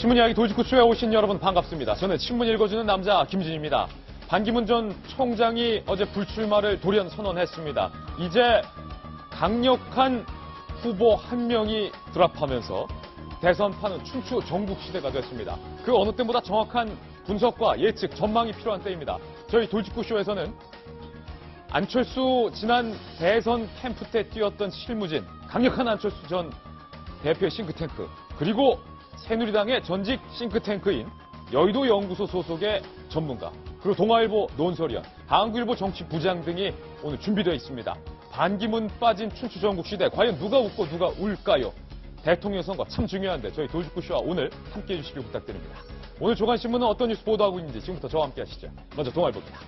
신문 이야기 돌직구쇼에 오신 여러분 반갑습니다. 저는 신문 읽어주는 남자 김진입니다. 반기문 전 총장이 어제 불출마를 돌연 선언했습니다. 이제 강력한 후보 한 명이 드랍하면서 대선판은 춘추 전국 시대가 됐습니다. 그 어느 때보다 정확한 분석과 예측, 전망이 필요한 때입니다. 저희 돌직구쇼에서는 안철수 지난 대선 캠프 때 뛰었던 실무진, 강력한 안철수 전 대표의 싱크탱크, 그리고 새누리당의 전직 싱크탱크인 여의도 연구소 소속의 전문가, 그리고 동아일보 논설위원, 한국일보 정치부장 등이 오늘 준비되어 있습니다. 반기문 빠진 춘추전국 시대, 과연 누가 웃고 누가 울까요? 대통령 선거 참 중요한데 저희 돌직구쇼와 오늘 함께해 주시길 부탁드립니다. 오늘 조간신문은 어떤 뉴스 보도하고 있는지 지금부터 저와 함께 하시죠. 먼저 동아일보입니다.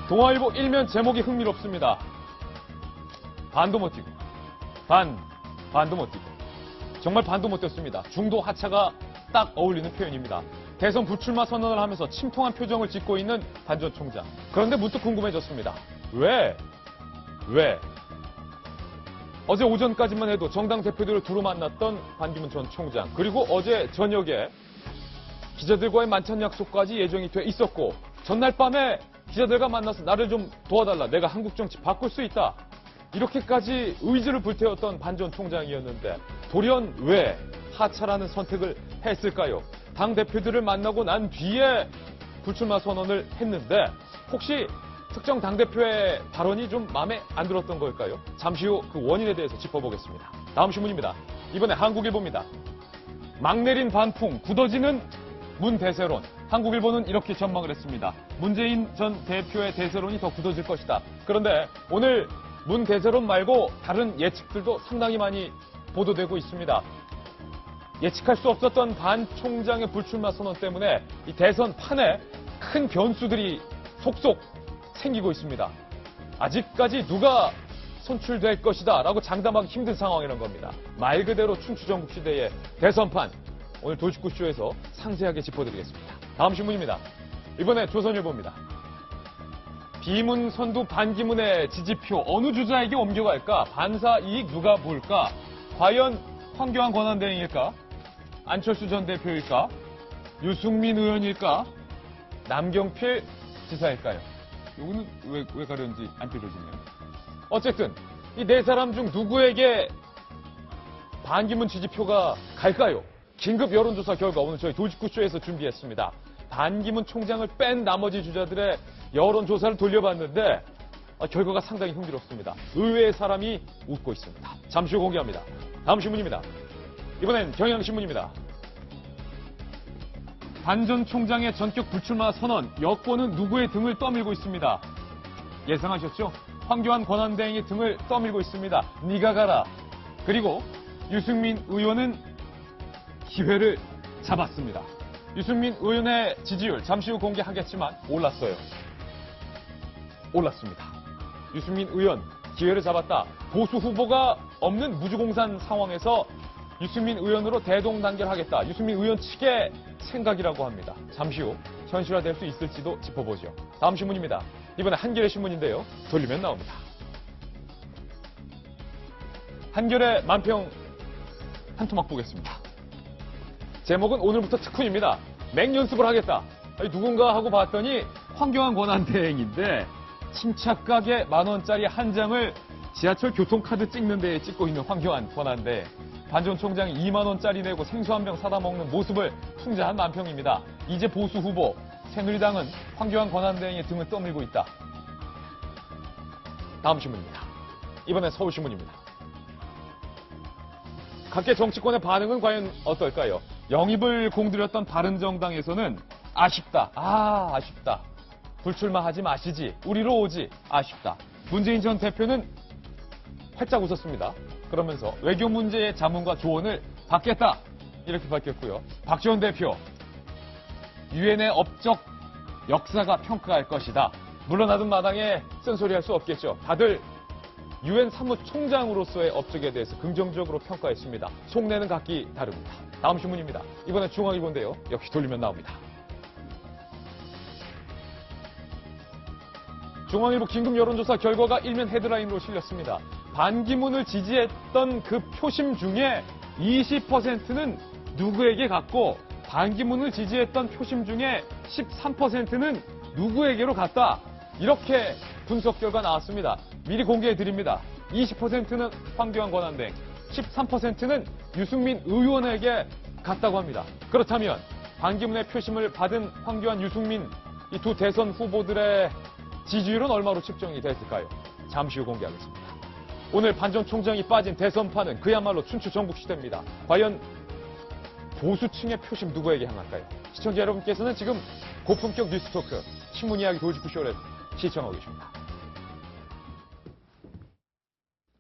동아일보 일면 제목이 흥미롭습니다. 반도 못 뛰고, 반도 못 뛰고. 정말 반도 못 뛰었습니다. 중도 하차가 딱 어울리는 표현입니다. 대선 불출마 선언을 하면서 침통한 표정을 짓고 있는 반 전 총장. 그런데 문득 궁금해졌습니다. 왜? 어제 오전까지만 해도 정당 대표들을 두루 만났던 반기문 전 총장. 그리고 어제 저녁에 기자들과의 만찬 약속까지 예정이 돼 있었고, 전날 밤에 기자들과 만나서 나를 좀 도와달라. 내가 한국 정치 바꿀 수 있다. 이렇게까지 의지를 불태웠던 반 전 총장이었는데 돌연 왜 하차라는 선택을 했을까요? 당 대표들을 만나고 난 뒤에 불출마 선언을 했는데 혹시 특정 당대표의 발언이 좀 마음에 안 들었던 걸까요? 잠시 후 그 원인에 대해서 짚어보겠습니다. 다음 신문입니다. 이번에 한국일보입니다. 막 내린 반풍, 굳어지는 문 대세론. 한국일보는 이렇게 전망을 했습니다. 문재인 전 대표의 대세론이 더 굳어질 것이다. 그런데 오늘 문 대세론 말고 다른 예측들도 상당히 많이 보도되고 있습니다. 예측할 수 없었던 반 총장의 불출마 선언 때문에 이 대선 판에 큰 변수들이 속속 생기고 있습니다. 아직까지 누가 선출될 것이다 라고 장담하기 힘든 상황이라는 겁니다. 말 그대로 춘추전국 시대의 대선판, 오늘 돌직구쇼에서 상세하게 짚어드리겠습니다. 다음 신문입니다. 이번에 조선일보입니다. 비문 선두 반기문의 지지표 어느 주자에게 옮겨갈까? 반사 이익 누가 볼까? 과연 황교안 권한대행일까? 안철수 전 대표일까? 유승민 의원일까? 남경필 지사일까요? 이거는 왜 가려는지 안 뜯어지네요. 어쨌든 이 네 사람 중 누구에게 반기문 지지표가 갈까요? 긴급 여론조사 결과 오늘 저희 돌직구쇼에서 준비했습니다. 반기문 총장을 뺀 나머지 주자들의 여론조사를 돌려봤는데 결과가 상당히 흥미롭습니다. 의외의 사람이 웃고 있습니다. 잠시 후 공개합니다. 다음 신문입니다. 이번엔 경향신문입니다. 반 전 총장의 전격 불출마 선언, 여권은 누구의 등을 떠밀고 있습니다. 예상하셨죠? 황교안 권한대행의 등을 떠밀고 있습니다. 네가 가라. 그리고 유승민 의원은 기회를 잡았습니다. 유승민 의원의 지지율 잠시 후 공개하겠지만 올랐습니다. 유승민 의원 기회를 잡았다. 보수 후보가 없는 무주공산 상황에서 유승민 의원으로 대동단결하겠다. 유승민 의원 측의 생각이라고 합니다. 잠시 후 현실화될 수 있을지도 짚어보죠. 다음 신문입니다. 이번에 한겨레 신문인데요. 돌리면 나옵니다. 한겨레 만평 한 토막 보겠습니다. 제목은 오늘부터 특훈입니다. 맹연습을 하겠다. 누군가 하고 봤더니 황교안 권한대행인데 침착하게 10,000원짜리 한 장을 지하철 교통카드 찍는 데에 찍고 있는 황교안 권한대행. 반 전 총장이 20,000원짜리 내고 생수 한 병 사다 먹는 모습을 풍자한 만평입니다. 이제 보수 후보 새누리당은 황교안 권한대행의 등을 떠밀고 있다. 다음 신문입니다. 이번엔 서울신문입니다. 각계 정치권의 반응은 과연 어떨까요? 영입을 공들였던 바른정당에서는 아쉽다. 아쉽다. 불출마하지 마시지. 우리로 오지. 아쉽다. 문재인 전 대표는 활짝 웃었습니다. 그러면서 외교 문제의 자문과 조언을 받겠다. 이렇게 밝혔고요. 박지원 대표, 유엔의 업적 역사가 평가할 것이다. 물러나던 마당에 쓴소리할 수 없겠죠. 다들 유엔 사무총장으로서의 업적에 대해서 긍정적으로 평가했습니다. 속내는 각기 다릅니다. 다음 신문입니다. 이번엔 중앙일보인데요. 역시 돌리면 나옵니다. 중앙일보 긴급 여론조사 결과가 일면 헤드라인으로 실렸습니다. 반기문을 지지했던 그 표심 중에 20%는 누구에게 갔고 반기문을 지지했던 표심 중에 13%는 누구에게로 갔다. 이렇게 분석 결과 나왔습니다. 미리 공개해 드립니다. 20%는 황교안 권한대행, 13%는 유승민 의원에게 갔다고 합니다. 그렇다면 반기문의 표심을 받은 황교안, 유승민 이 두 대선 후보들의 지지율은 얼마로 측정이 됐을까요? 잠시 후 공개하겠습니다. 오늘 반 전 총장이 빠진 대선판은 그야말로 춘추 전국시대입니다. 과연 보수층의 표심 누구에게 향할까요? 시청자 여러분께서는 지금 고품격 뉴스토크 신문 이야기 도지구쇼를 시청하고 계십니다.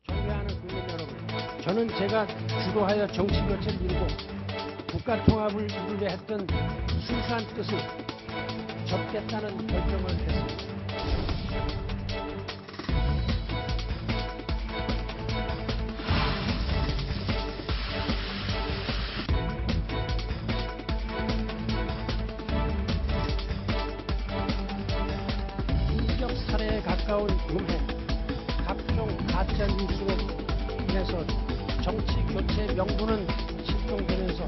존경하는 국민 여러분, 저는 제가 주도하여 정치교체를 이루고 국가통합을 이루려 했던 순수한 뜻을 접겠다는 결정을 했습니다. 인적 살해에 가까운 음해, 각종 가짜 뉴스로 인해서 정치 교체 명분은 실종되면서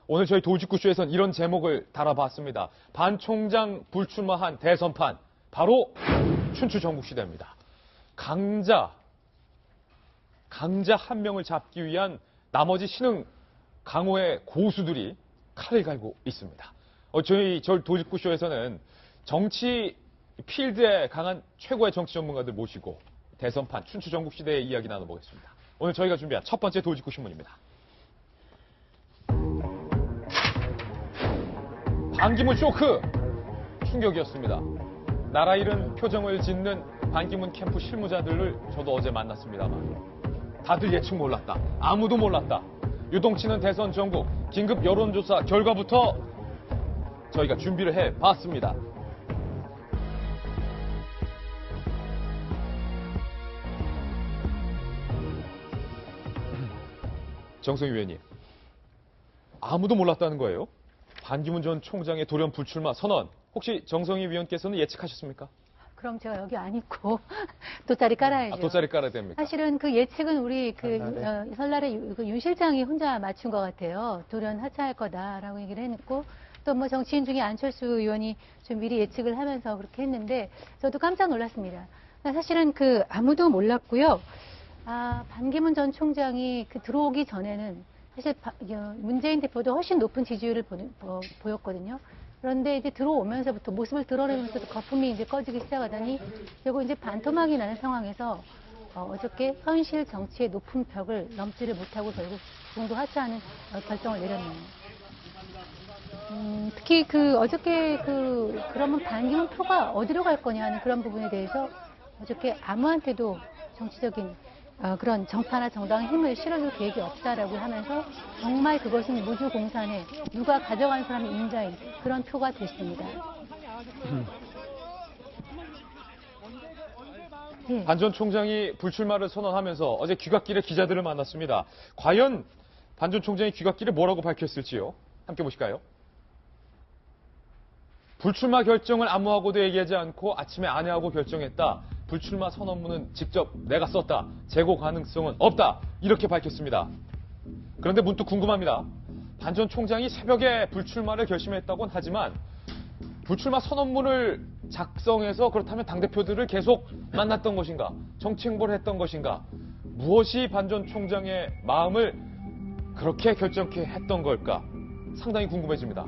오늘 저희 도지구쇼에선 이런 제목을 달아봤습니다. 반 총장 불출마한 대선판, 바로 춘추 전국시대입니다. 강자 한 명을 잡기 위한 나머지 신흥 강호의 고수들이 칼을 갈고 있습니다. 저희 도지구쇼에서는 정치 필드에 강한 최고의 정치 전문가들 모시고 대선판 춘추 전국시대의 이야기 나눠보겠습니다. 오늘 저희가 준비한 첫 번째 도지구 신문입니다. 반기문 쇼크! 충격이었습니다. 나라 잃은 표정을 짓는 반기문 캠프 실무자들을 저도 어제 만났습니다만 다들 예측 몰랐다. 아무도 몰랐다. 유동치는 대선 전국 긴급 여론조사 결과부터 저희가 준비를 해봤습니다. 정성희 위원님, 아무도 몰랐다는 거예요? 반기문 전 총장의 돌연 불출마 선언, 혹시 정성희 위원께서는 예측하셨습니까? 그럼 제가 여기 안 있고 돗자리 깔아야죠. 돗자리 깔아야 됩니까? 사실은 그 예측은 우리 설날에 윤 실장이 혼자 맞춘 것 같아요. 돌연 하차할 거다라고 얘기를 했고, 또 뭐 정치인 중에 안철수 의원이 좀 미리 예측을 하면서 그렇게 했는데 저도 깜짝 놀랐습니다. 사실은 아무도 몰랐고요. 반기문 전 총장이 들어오기 전에는 사실 문재인 대표도 훨씬 높은 지지율을 보였거든요. 그런데 이제 들어오면서부터 모습을 드러내면서 거품이 이제 꺼지기 시작하더니 결국 이제 반토막이 나는 상황에서 어저께 현실 정치의 높은 벽을 넘지를 못하고 결국 중도 하차하는 결정을 내렸네요. 특히 어저께 그러면 반기문 표가 어디로 갈 거냐 하는 그런 부분에 대해서 어저께 아무한테도 정치적인 그런 정파나 정당의 힘을 실어줄 계획이 없다라고 하면서 정말 그것은 무주공산에 누가 가져간 사람이 임자인 그런 표가 됐습니다. 예. 반 전 총장이 불출마를 선언하면서 어제 귀갓길에 기자들을 만났습니다. 과연 반 전 총장이 귀갓길에 뭐라고 밝혔을지요? 함께 보실까요? 불출마 결정을 아무하고도 얘기하지 않고 아침에 아내하고 결정했다. 불출마 선언문은 직접 내가 썼다. 재고 가능성은 없다. 이렇게 밝혔습니다. 그런데 문득 궁금합니다. 반 전 총장이 새벽에 불출마를 결심했다곤 하지만 불출마 선언문을 작성해서 그렇다면 당대표들을 계속 만났던 것인가? 정치 행보를 했던 것인가? 무엇이 반 전 총장의 마음을 그렇게 결정케 했던 걸까? 상당히 궁금해집니다.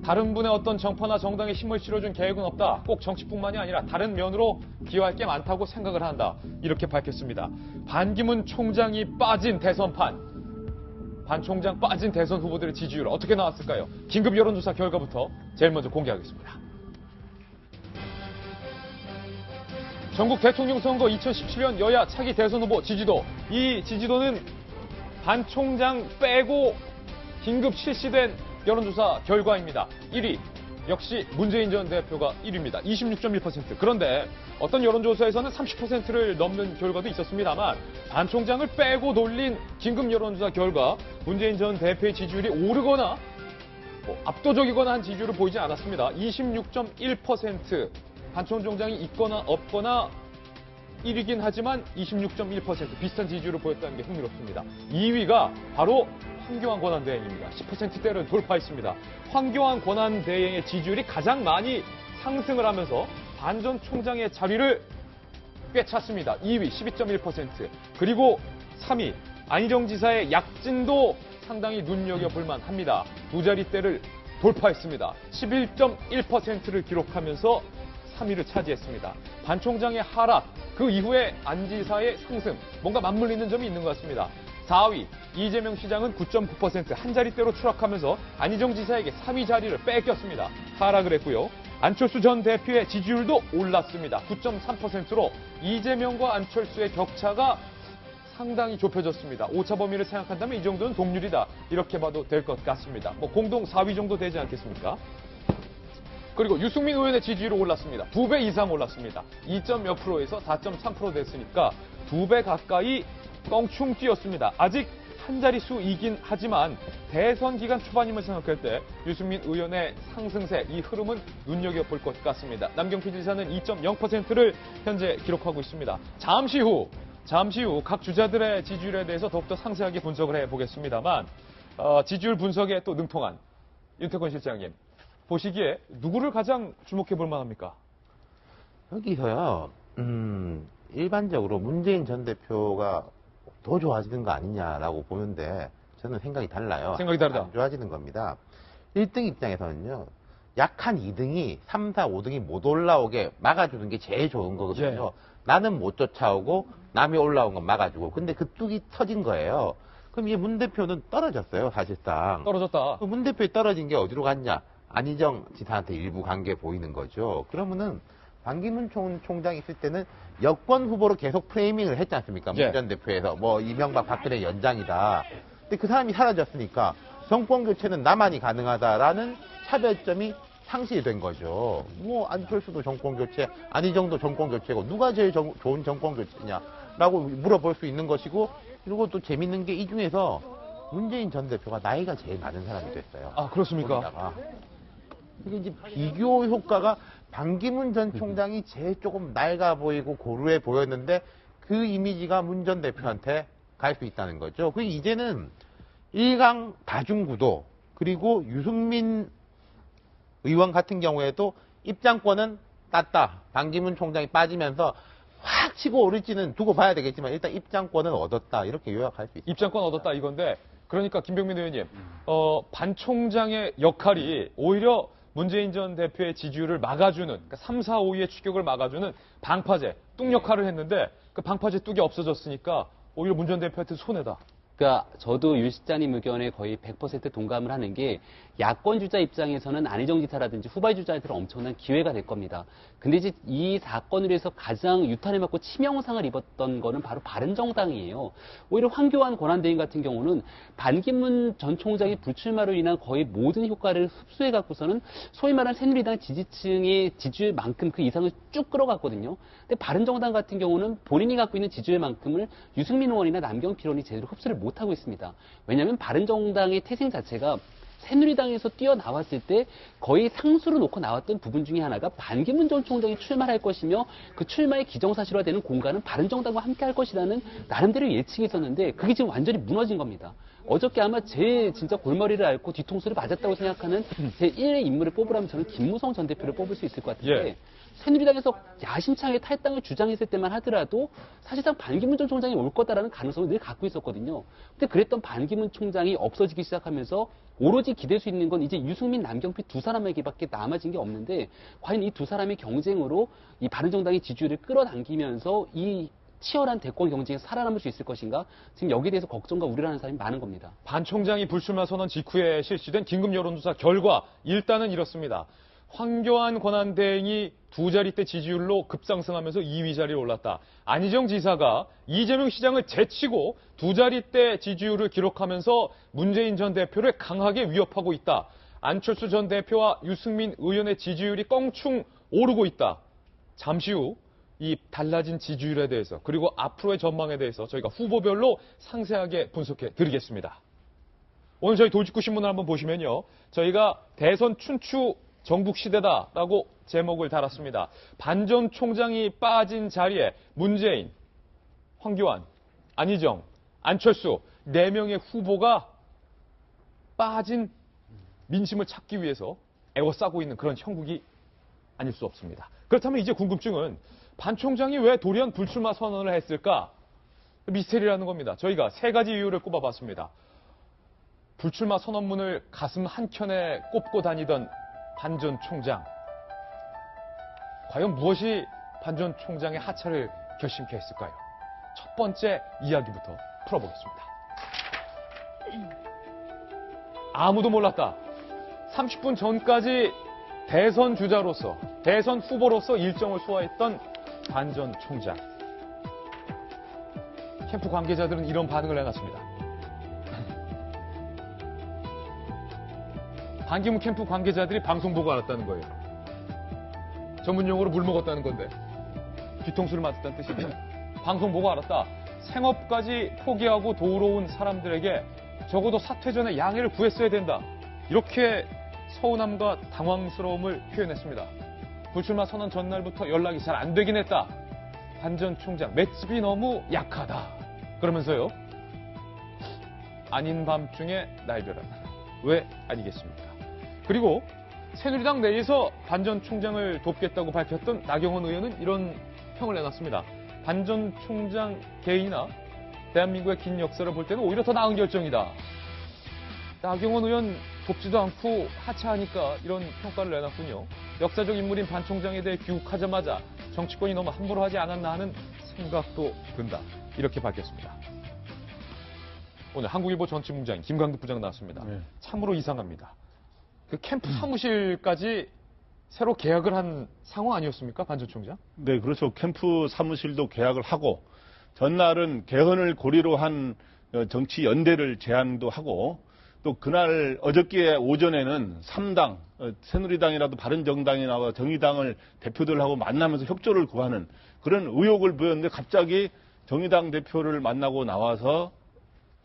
다른 분의 어떤 정파나 정당에 힘을 실어준 계획은 없다. 꼭 정치뿐만이 아니라 다른 면으로 기여할 게 많다고 생각을 한다. 이렇게 밝혔습니다. 반기문 총장이 빠진 대선판, 반 총장 빠진 대선 후보들의 지지율 어떻게 나왔을까요? 긴급 여론조사 결과부터 제일 먼저 공개하겠습니다. 전국 대통령 선거 2017년 여야 차기 대선 후보 지지도. 이 지지도는 반 총장 빼고 긴급 실시된 여론조사 결과입니다. 1위 역시 문재인 전 대표가 1위입니다. 26.1%. 그런데 어떤 여론조사에서는 30%를 넘는 결과도 있었습니다만 반 총장을 빼고 돌린 긴급 여론조사 결과 문재인 전 대표의 지지율이 오르거나 압도적이거나 한 지지율을 보이지 않았습니다. 26.1% 반 총장이 있거나 없거나 1위긴 하지만 26.1% 비슷한 지지율을 보였다는 게 흥미롭습니다. 2위가 바로 황교안 권한대행입니다. 10%대를 돌파했습니다. 황교안 권한대행의 지지율이 가장 많이 상승을 하면서 반 전 총장의 자리를 꿰찼습니다. 2위 12.1%. 그리고 3위 안희정 지사의 약진도 상당히 눈여겨볼 만합니다. 두 자릿대를 돌파했습니다. 11.1%를 기록하면서 3위를 차지했습니다. 반 총장의 하락, 그 이후에 안 지사의 상승, 뭔가 맞물리는 점이 있는 것 같습니다. 4위 이재명 시장은 9.9% 한 자릿대로 추락하면서 안희정 지사에게 3위 자리를 뺏겼습니다. 하락을 했고요. 안철수 전 대표의 지지율도 올랐습니다. 9.3%로 이재명과 안철수의 격차가 상당히 좁혀졌습니다. 오차 범위를 생각한다면 이 정도는 동률이다. 이렇게 봐도 될 것 같습니다. 공동 4위 정도 되지 않겠습니까? 그리고 유승민 의원의 지지율이 올랐습니다. 2배 이상 올랐습니다. 2몇 %에서 4.3% 됐으니까 2배 가까이 껑충 뛰었습니다. 아직 한 자릿수이긴 하지만 대선 기간 초반임을 생각할 때 유승민 의원의 상승세, 이 흐름은 눈여겨볼 것 같습니다. 남경필 지사는 2.0%를 현재 기록하고 있습니다. 잠시 후 각 주자들의 지지율에 대해서 더욱더 상세하게 분석을 해보겠습니다만 지지율 분석에 또 능통한 윤태권 실장님, 보시기에 누구를 가장 주목해 볼 만합니까? 여기서요, 일반적으로 문재인 전 대표가 더 좋아지는 거 아니냐라고 보는데 저는 생각이 달라요. 생각이 다르다. 안 좋아지는 겁니다. 1등 입장에서는요, 약한 2등이 3, 4, 5등이 못 올라오게 막아주는 게 제일 좋은 거거든요. 나는 못 쫓아오고 남이 올라온 건 막아주고. 근데 그 뚝이 터진 거예요. 그럼 이 문 대표는 떨어졌어요, 사실상. 떨어졌다. 문 대표에 떨어진 게 어디로 갔냐? 안희정 지사한테 일부 간 게 보이는 거죠. 그러면은 반기문 총장이 있을 때는 여권 후보로 계속 프레이밍을 했지 않습니까? 문 전 대표에서 이명박 박근혜 연장이다. 근데 그 사람이 사라졌으니까 정권 교체는 나만이 가능하다라는 차별점이 상실된 거죠. 안철수도 정권 교체, 안희정도 정권 교체고 누가 제일 좋은 정권 교체냐라고 물어볼 수 있는 것이고, 그리고 또 재밌는 게 이 중에서 문재인 전 대표가 나이가 제일 많은 사람이 됐어요. 아, 그렇습니까? 거기다가. 이게 이제 비교 효과가 반기문 전 총장이 제일 조금 낡아 보이고 고루해 보였는데 그 이미지가 문 전 대표한테 갈 수 있다는 거죠. 그 이제는 일강 다중구도, 그리고 유승민 의원 같은 경우에도 입장권은 땄다. 반기문 총장이 빠지면서 확 치고 오를지는 두고 봐야 되겠지만 일단 입장권은 얻었다. 이렇게 요약할 수 있습니다. 입장권 얻었다 이건데, 그러니까 김병민 의원님, 반 총장의 역할이 오히려 문재인 전 대표의 지지율을 막아주는, 그러니까 3, 4, 5위의 추격을 막아주는 방파제, 뚝 역할을 했는데 그 방파제 뚝이 없어졌으니까 오히려 문 전 대표한테 손해다. 그러니까 저도 유 실장님 의견에 거의 100% 동감을 하는 게, 야권 주자 입장에서는 안희정 지사라든지 후발 주자한테는 엄청난 기회가 될 겁니다. 근데 이제 이 사건으로 해서 가장 유탄을 맞고 치명상을 입었던 거는 바로 바른정당이에요. 오히려 황교안 권한대행 같은 경우는 반기문 전 총장의 불출마로 인한 거의 모든 효과를 흡수해 갖고서는 소위 말하는 새누리당 지지층의 지지율만큼 그 이상을 쭉 끌어갔거든요. 근데 바른정당 같은 경우는 본인이 갖고 있는 지지율만큼을 유승민 의원이나 남경필 의원이 제대로 흡수를 못하고 있습니다. 왜냐하면 바른정당의 태생 자체가 새누리당에서 뛰어나왔을 때 거의 상수로 놓고 나왔던 부분 중에 하나가 반기문 전 총장이 출마할 것이며, 그 출마의 기정사실화되는 공간은 바른정당과 함께 할 것이라는 나름대로 예측이 있었는데, 그게 지금 완전히 무너진 겁니다. 어저께 아마 제 진짜 골머리를 앓고 뒤통수를 맞았다고 생각하는 제 1의 인물을 뽑으라면 저는 김무성 전 대표를 뽑을 수 있을 것 같은데, 새누리당에서 야심차게 탈당을 주장했을 때만 하더라도 사실상 반기문 전 총장이 올 거다라는 가능성을 늘 갖고 있었거든요. 근데 그랬던 반기문 총장이 없어지기 시작하면서 오로지 기댈 수 있는 건 이제 유승민, 남경필 두 사람에게밖에 남아진 게 없는데, 과연 이 두 사람의 경쟁으로 이 바른정당의 지지율을 끌어당기면서 이 치열한 대권 경쟁에서 살아남을 수 있을 것인가? 지금 여기에 대해서 걱정과 우려를 하는 사람이 많은 겁니다. 반 총장이 불출마 선언 직후에 실시된 긴급 여론조사 결과 일단은 이렇습니다. 황교안 권한대행이 두 자릿대 지지율로 급상승하면서 2위 자리에 올랐다. 안희정 지사가 이재명 시장을 제치고 두 자릿대 지지율을 기록하면서 문재인 전 대표를 강하게 위협하고 있다. 안철수 전 대표와 유승민 의원의 지지율이 껑충 오르고 있다. 잠시 후 이 달라진 지지율에 대해서, 그리고 앞으로의 전망에 대해서 저희가 후보별로 상세하게 분석해 드리겠습니다. 오늘 저희 돌직구 신문을 한번 보시면요. 저희가 대선 춘추 정국시대다라고 제목을 달았습니다. 반 전 총장이 빠진 자리에 문재인, 황교안, 안희정, 안철수 4명의 후보가 빠진 민심을 찾기 위해서 애워싸고 있는 그런 형국이 아닐 수 없습니다. 그렇다면 이제 궁금증은 반 총장이 왜 돌연 불출마 선언을 했을까? 미스테리라는 겁니다. 저희가 3가지 이유를 꼽아봤습니다. 불출마 선언문을 가슴 한켠에 꼽고 다니던 반 전 총장. 과연 무엇이 반 전 총장의 하차를 결심케 했을까요? 첫 번째 이야기부터 풀어보겠습니다. 아무도 몰랐다. 30분 전까지 대선 주자로서, 대선 후보로서 일정을 소화했던 반 전 총장. 캠프 관계자들은 이런 반응을 해놨습니다. 반기문 캠프 관계자들이 방송 보고 알았다는 거예요. 전문 용어로 물 먹었다는 건데. 뒤통수를 맞았다는 뜻이죠. 방송 보고 알았다. 생업까지 포기하고 도우러 온 사람들에게 적어도 사퇴 전에 양해를 구했어야 된다. 이렇게 서운함과 당황스러움을 표현했습니다. 불출마 선언 전날부터 연락이 잘 안 되긴 했다. 반 전 총장, 맷집이 너무 약하다. 그러면서요. 아닌 밤중에 날벼락. 왜 아니겠습니까? 그리고 새누리당 내에서 반 전 총장을 돕겠다고 밝혔던 나경원 의원은 이런 평을 내놨습니다. 반 전 총장 개인이나 대한민국의 긴 역사를 볼 때는 오히려 더 나은 결정이다. 나경원 의원 돕지도 않고 하차하니까 이런 평가를 내놨군요. 역사적 인물인 반 총장에 대해 귀국하자마자 정치권이 너무 함부로 하지 않았나 하는 생각도 든다. 이렇게 밝혔습니다. 오늘 한국일보 정치문장인 김광득 부장 나왔습니다. 네. 참으로 이상합니다. 그 캠프 사무실까지 새로 계약을 한 상황 아니었습니까? 반 전 총장? 네, 그렇죠. 캠프 사무실도 계약을 하고 전날은 개헌을 고리로 한 정치 연대를 제안도 하고 또 그날 어저께 오전에는 3당 새누리당이라도 바른정당이나 정의당을 대표들하고 만나면서 협조를 구하는 그런 의혹을 보였는데 갑자기 정의당 대표를 만나고 나와서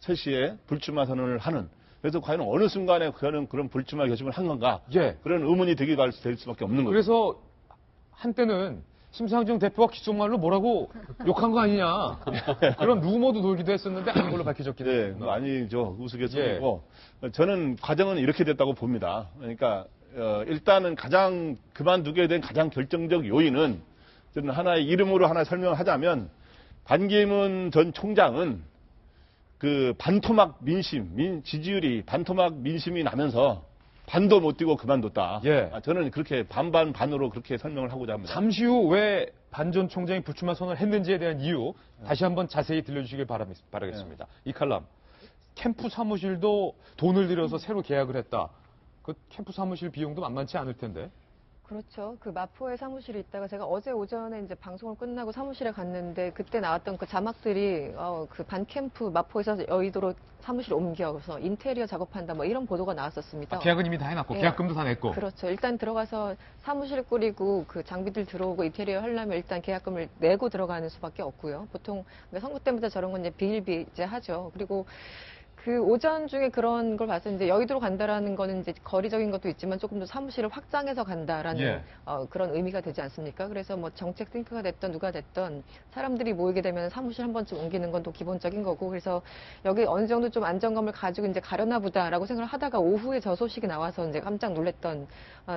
3시에 불출마 선언을 하는 그래서 과연 어느 순간에 그는 그런 불출마 결심을 한 건가? 예. 그런 의문이 될 수밖에 없는 거죠. 그래서 한때는 심상정 대표가 귓속말로 뭐라고 욕한 거 아니냐. 그런 루머도 돌기도 했었는데 아닌 걸로 밝혀졌기 네, 때문에. 아니죠. 우스갯소리고. 저는 과정은 이렇게 됐다고 봅니다. 그러니까 일단은 가장 그만두게 된 가장 결정적 요인은 저는 하나의 이름으로 하나 설명을 하자면 반기문 전 총장은 그 반토막 민심, 지지율이 반토막 민심이 나면서 반도 못 뛰고 그만뒀다. 예. 저는 그렇게 반으로 그렇게 설명을 하고자 합니다. 잠시 후 왜 반 전 총장이 불출마 선언을 했는지에 대한 이유 다시 한번 자세히 들려주시길 바라겠습니다. 이 칼럼. 캠프 사무실도 돈을 들여서 새로 계약을 했다. 그 캠프 사무실 비용도 만만치 않을 텐데. 그렇죠. 그 마포에 사무실이 있다가 제가 어제 오전에 이제 방송을 끝나고 사무실에 갔는데 그때 나왔던 그 자막들이 그 반캠프 마포에서 여의도로 사무실 옮겨서 인테리어 작업한다 뭐 이런 보도가 나왔었습니다. 계약은 이미 다 해놨고 예. 계약금도 다 냈고. 그렇죠. 일단 들어가서 사무실 꾸리고 그 장비들 들어오고 인테리어 하려면 일단 계약금을 내고 들어가는 수밖에 없고요. 보통 선거 때마다 저런 건 이제 비일비재하죠. 그리고 그 오전 중에 그런 걸 봐서 이제 여의도로 간다라는 거는 이제 거리적인 것도 있지만 조금 더 사무실을 확장해서 간다라는 예. 그런 의미가 되지 않습니까? 그래서 뭐 정책 탱크가 됐던 누가 됐던 사람들이 모이게 되면 사무실 한 번쯤 옮기는 건 또 기본적인 거고 그래서 여기 어느 정도 좀 안정감을 가지고 이제 가려나 보다라고 생각을 하다가 오후에 저 소식이 나와서 이제 깜짝 놀랐던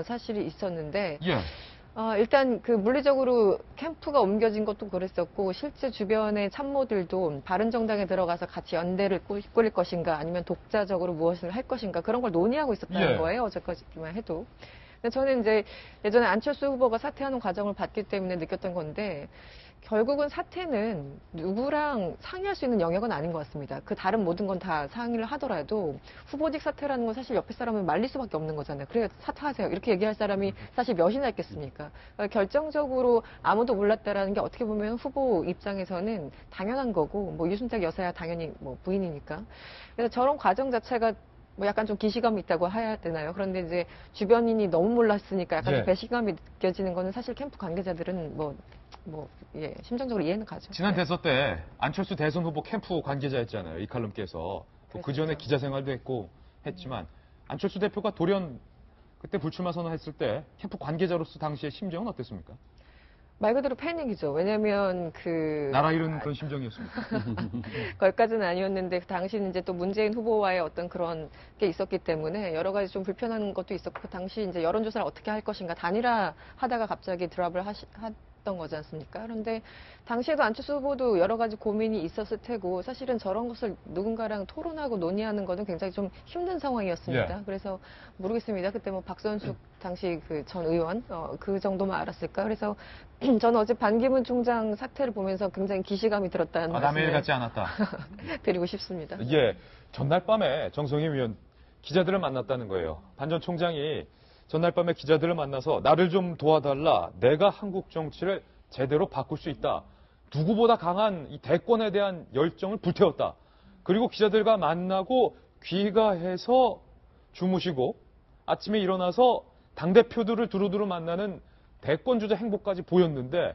사실이 있었는데 예. 일단 그 물리적으로 캠프가 옮겨진 것도 그랬었고 실제 주변의 참모들도 바른정당에 들어가서 같이 연대를 꾸릴 것인가 아니면 독자적으로 무엇을 할 것인가 그런 걸 논의하고 있었다는 예. 거예요. 어제까지만 해도. 근데 저는 이제 예전에 안철수 후보가 사퇴하는 과정을 봤기 때문에 느꼈던 건데 결국은 사퇴는 누구랑 상의할 수 있는 영역은 아닌 것 같습니다. 그 다른 모든 건 다 상의를 하더라도 후보직 사퇴라는 건 사실 옆에 사람을 말릴 수밖에 없는 거잖아요. 그래 사퇴하세요. 이렇게 얘기할 사람이 사실 몇이나 있겠습니까? 그러니까 결정적으로 아무도 몰랐다라는 게 어떻게 보면 후보 입장에서는 당연한 거고 뭐 유순택 여사야 당연히 뭐 부인이니까. 그래서 저런 과정 자체가 뭐 약간 좀 기시감이 있다고 해야 되나요? 그런데 이제 주변인이 너무 몰랐으니까 약간 예. 좀 배신감이 느껴지는 거는 사실 캠프 관계자들은 예, 심정적으로 이해는 가죠. 지난 네. 대선 때 안철수 대선 후보 캠프 관계자였잖아요. 이 칼럼께서. 그 전에 그랬었죠. 기자 생활도 했고 했지만 안철수 대표가 돌연 그때 불출마 선언했을 때 캠프 관계자로서 당시의 심정은 어땠습니까? 말 그대로 패닉이죠. 왜냐면 나라 잃은 그런 심정이었습니까? 거기까지는 아니었는데 그 당시는 이제 또 문재인 후보와의 어떤 그런 게 있었기 때문에 여러 가지 좀 불편한 것도 있었고 그 당시 이제 여론조사를 어떻게 할 것인가 단일화 하다가 갑자기 드랍을 했던 거지 않습니까? 그런데 당시에도 안철수 후보도 여러 가지 고민이 있었을 테고 사실은 저런 것을 누군가랑 토론하고 논의하는 거는 굉장히 좀 힘든 상황이었습니다. 예. 그래서 모르겠습니다. 그때 뭐 박선숙 당시 그 전 의원 그 정도만 알았을까? 그래서 저는 어제 반기문 총장 사태를 보면서 굉장히 기시감이 들었다는 남의 말씀을 일 같지 않았다. 드리고 싶습니다. 예, 전날 밤에 정성희 위원 기자들을 만났다는 거예요. 반 전 총장이 전날 밤에 기자들을 만나서 나를 좀 도와달라. 내가 한국 정치를 제대로 바꿀 수 있다. 누구보다 강한 이 대권에 대한 열정을 불태웠다. 그리고 기자들과 만나고 귀가해서 주무시고 아침에 일어나서 당대표들을 두루두루 만나는 대권 주자 행보까지 보였는데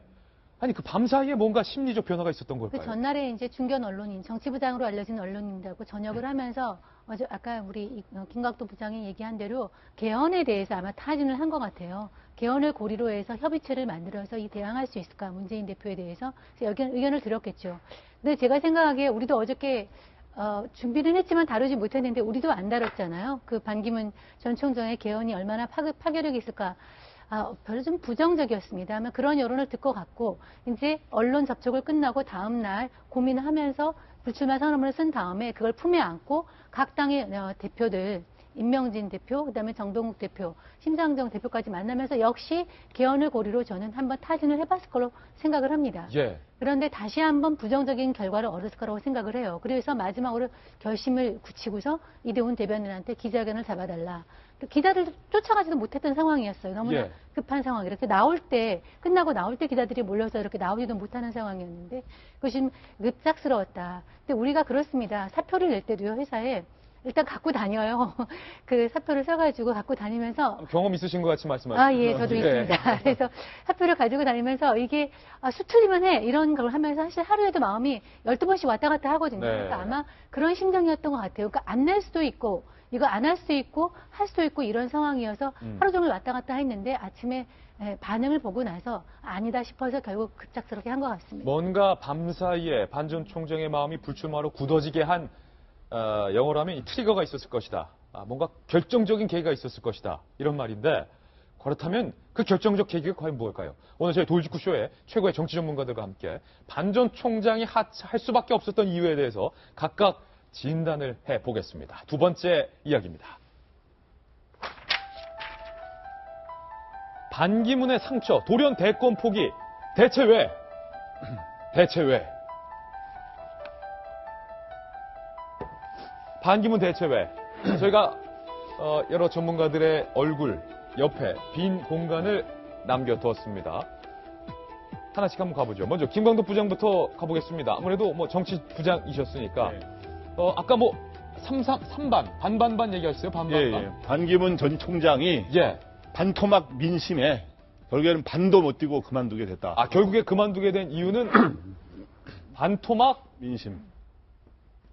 아니 그 밤사이에 뭔가 심리적 변화가 있었던 걸까요? 그 전날에 이제 중견 언론인, 정치부장으로 알려진 언론인들하고 저녁을 하면서 어제 아까 우리 김각도 부장이 얘기한 대로 개헌에 대해서 아마 타진을 한 것 같아요. 개헌을 고리로 해서 협의체를 만들어서 이 대항할 수 있을까 문재인 대표에 대해서 의견을 들었겠죠. 근데 제가 생각하기에 우리도 어저께 준비는 했지만 다루지 못했는데 우리도 안 다뤘잖아요. 그 반기문 전 총장의 개헌이 얼마나 파괴력이 있을까. 별로 좀 부정적이었습니다. 아마 그런 여론을 듣고 갔고 이제 언론 접촉을 끝나고 다음 날 고민을 하면서 불출마 선언문을 쓴 다음에 그걸 품에 안고 각 당의 대표들 임명진 대표, 그다음에 정동욱 대표, 심상정 대표까지 만나면서 역시 개헌을 고리로 저는 한번 타진을 해봤을 거로 생각을 합니다. 예. 그런데 다시 한번 부정적인 결과를 얻었을 거라고 생각을 해요. 그래서 마지막으로 결심을 굳히고서 이대훈 대변인한테 기자회견을 잡아달라. 기자들도 쫓아가지도 못했던 상황이었어요. 너무나 예. 급한 상황. 이렇게 나올 때, 끝나고 나올 때 기자들이 몰려서 이렇게 나오지도 못하는 상황이었는데 그것이 좀 급작스러웠다. 근데 우리가 그렇습니다. 사표를 낼 때도요, 회사에 일단 갖고 다녀요. 그 사표를 써가지고 갖고 다니면서. 경험 있으신 것 같이 말씀하시죠. 예, 저도 있습니다. 그래서 사표를 가지고 다니면서 이게 수틀리면 해. 이런 걸 하면서 사실 하루에도 마음이 12번씩 왔다 갔다 하거든요. 네. 그러니까 아마 그런 심정이었던 것 같아요. 그러니까 안 낼 수도 있고, 이거 안 할 수도 있고, 할 수도 있고 이런 상황이어서 하루 종일 왔다 갔다 했는데 아침에 반응을 보고 나서 아니다 싶어서 결국 급작스럽게 한 것 같습니다. 뭔가 밤사이에 반 전 총장의 마음이 불출마로 굳어지게 한 영어로 하면 이 트리거가 있었을 것이다. 뭔가 결정적인 계기가 있었을 것이다. 이런 말인데 그렇다면 그 결정적 계기가 과연 무엇일까요? 오늘 저희 돌직구쇼에 최고의 정치 전문가들과 함께 반 전 총장이 할 수밖에 없었던 이유에 대해서 각각 진단을 해보겠습니다. 두 번째 이야기입니다. 반기문의 상처, 돌연 대권 포기, 대체 왜? 대체 왜? 반기문 대체 왜? 저희가 여러 전문가들의 얼굴 옆에 빈 공간을 남겨두었습니다. 하나씩 한번 가보죠. 먼저 김광도 부장부터 가보겠습니다. 아무래도 뭐 정치 부장이셨으니까 네. 아까 뭐 3반 반반반 얘기하셨어요? 반반반. 예, 예. 반기문 전 총장이 예. 반토막 민심에 결국에는 반도 못 뛰고 그만두게 됐다. 결국에 그만두게 된 이유는 반토막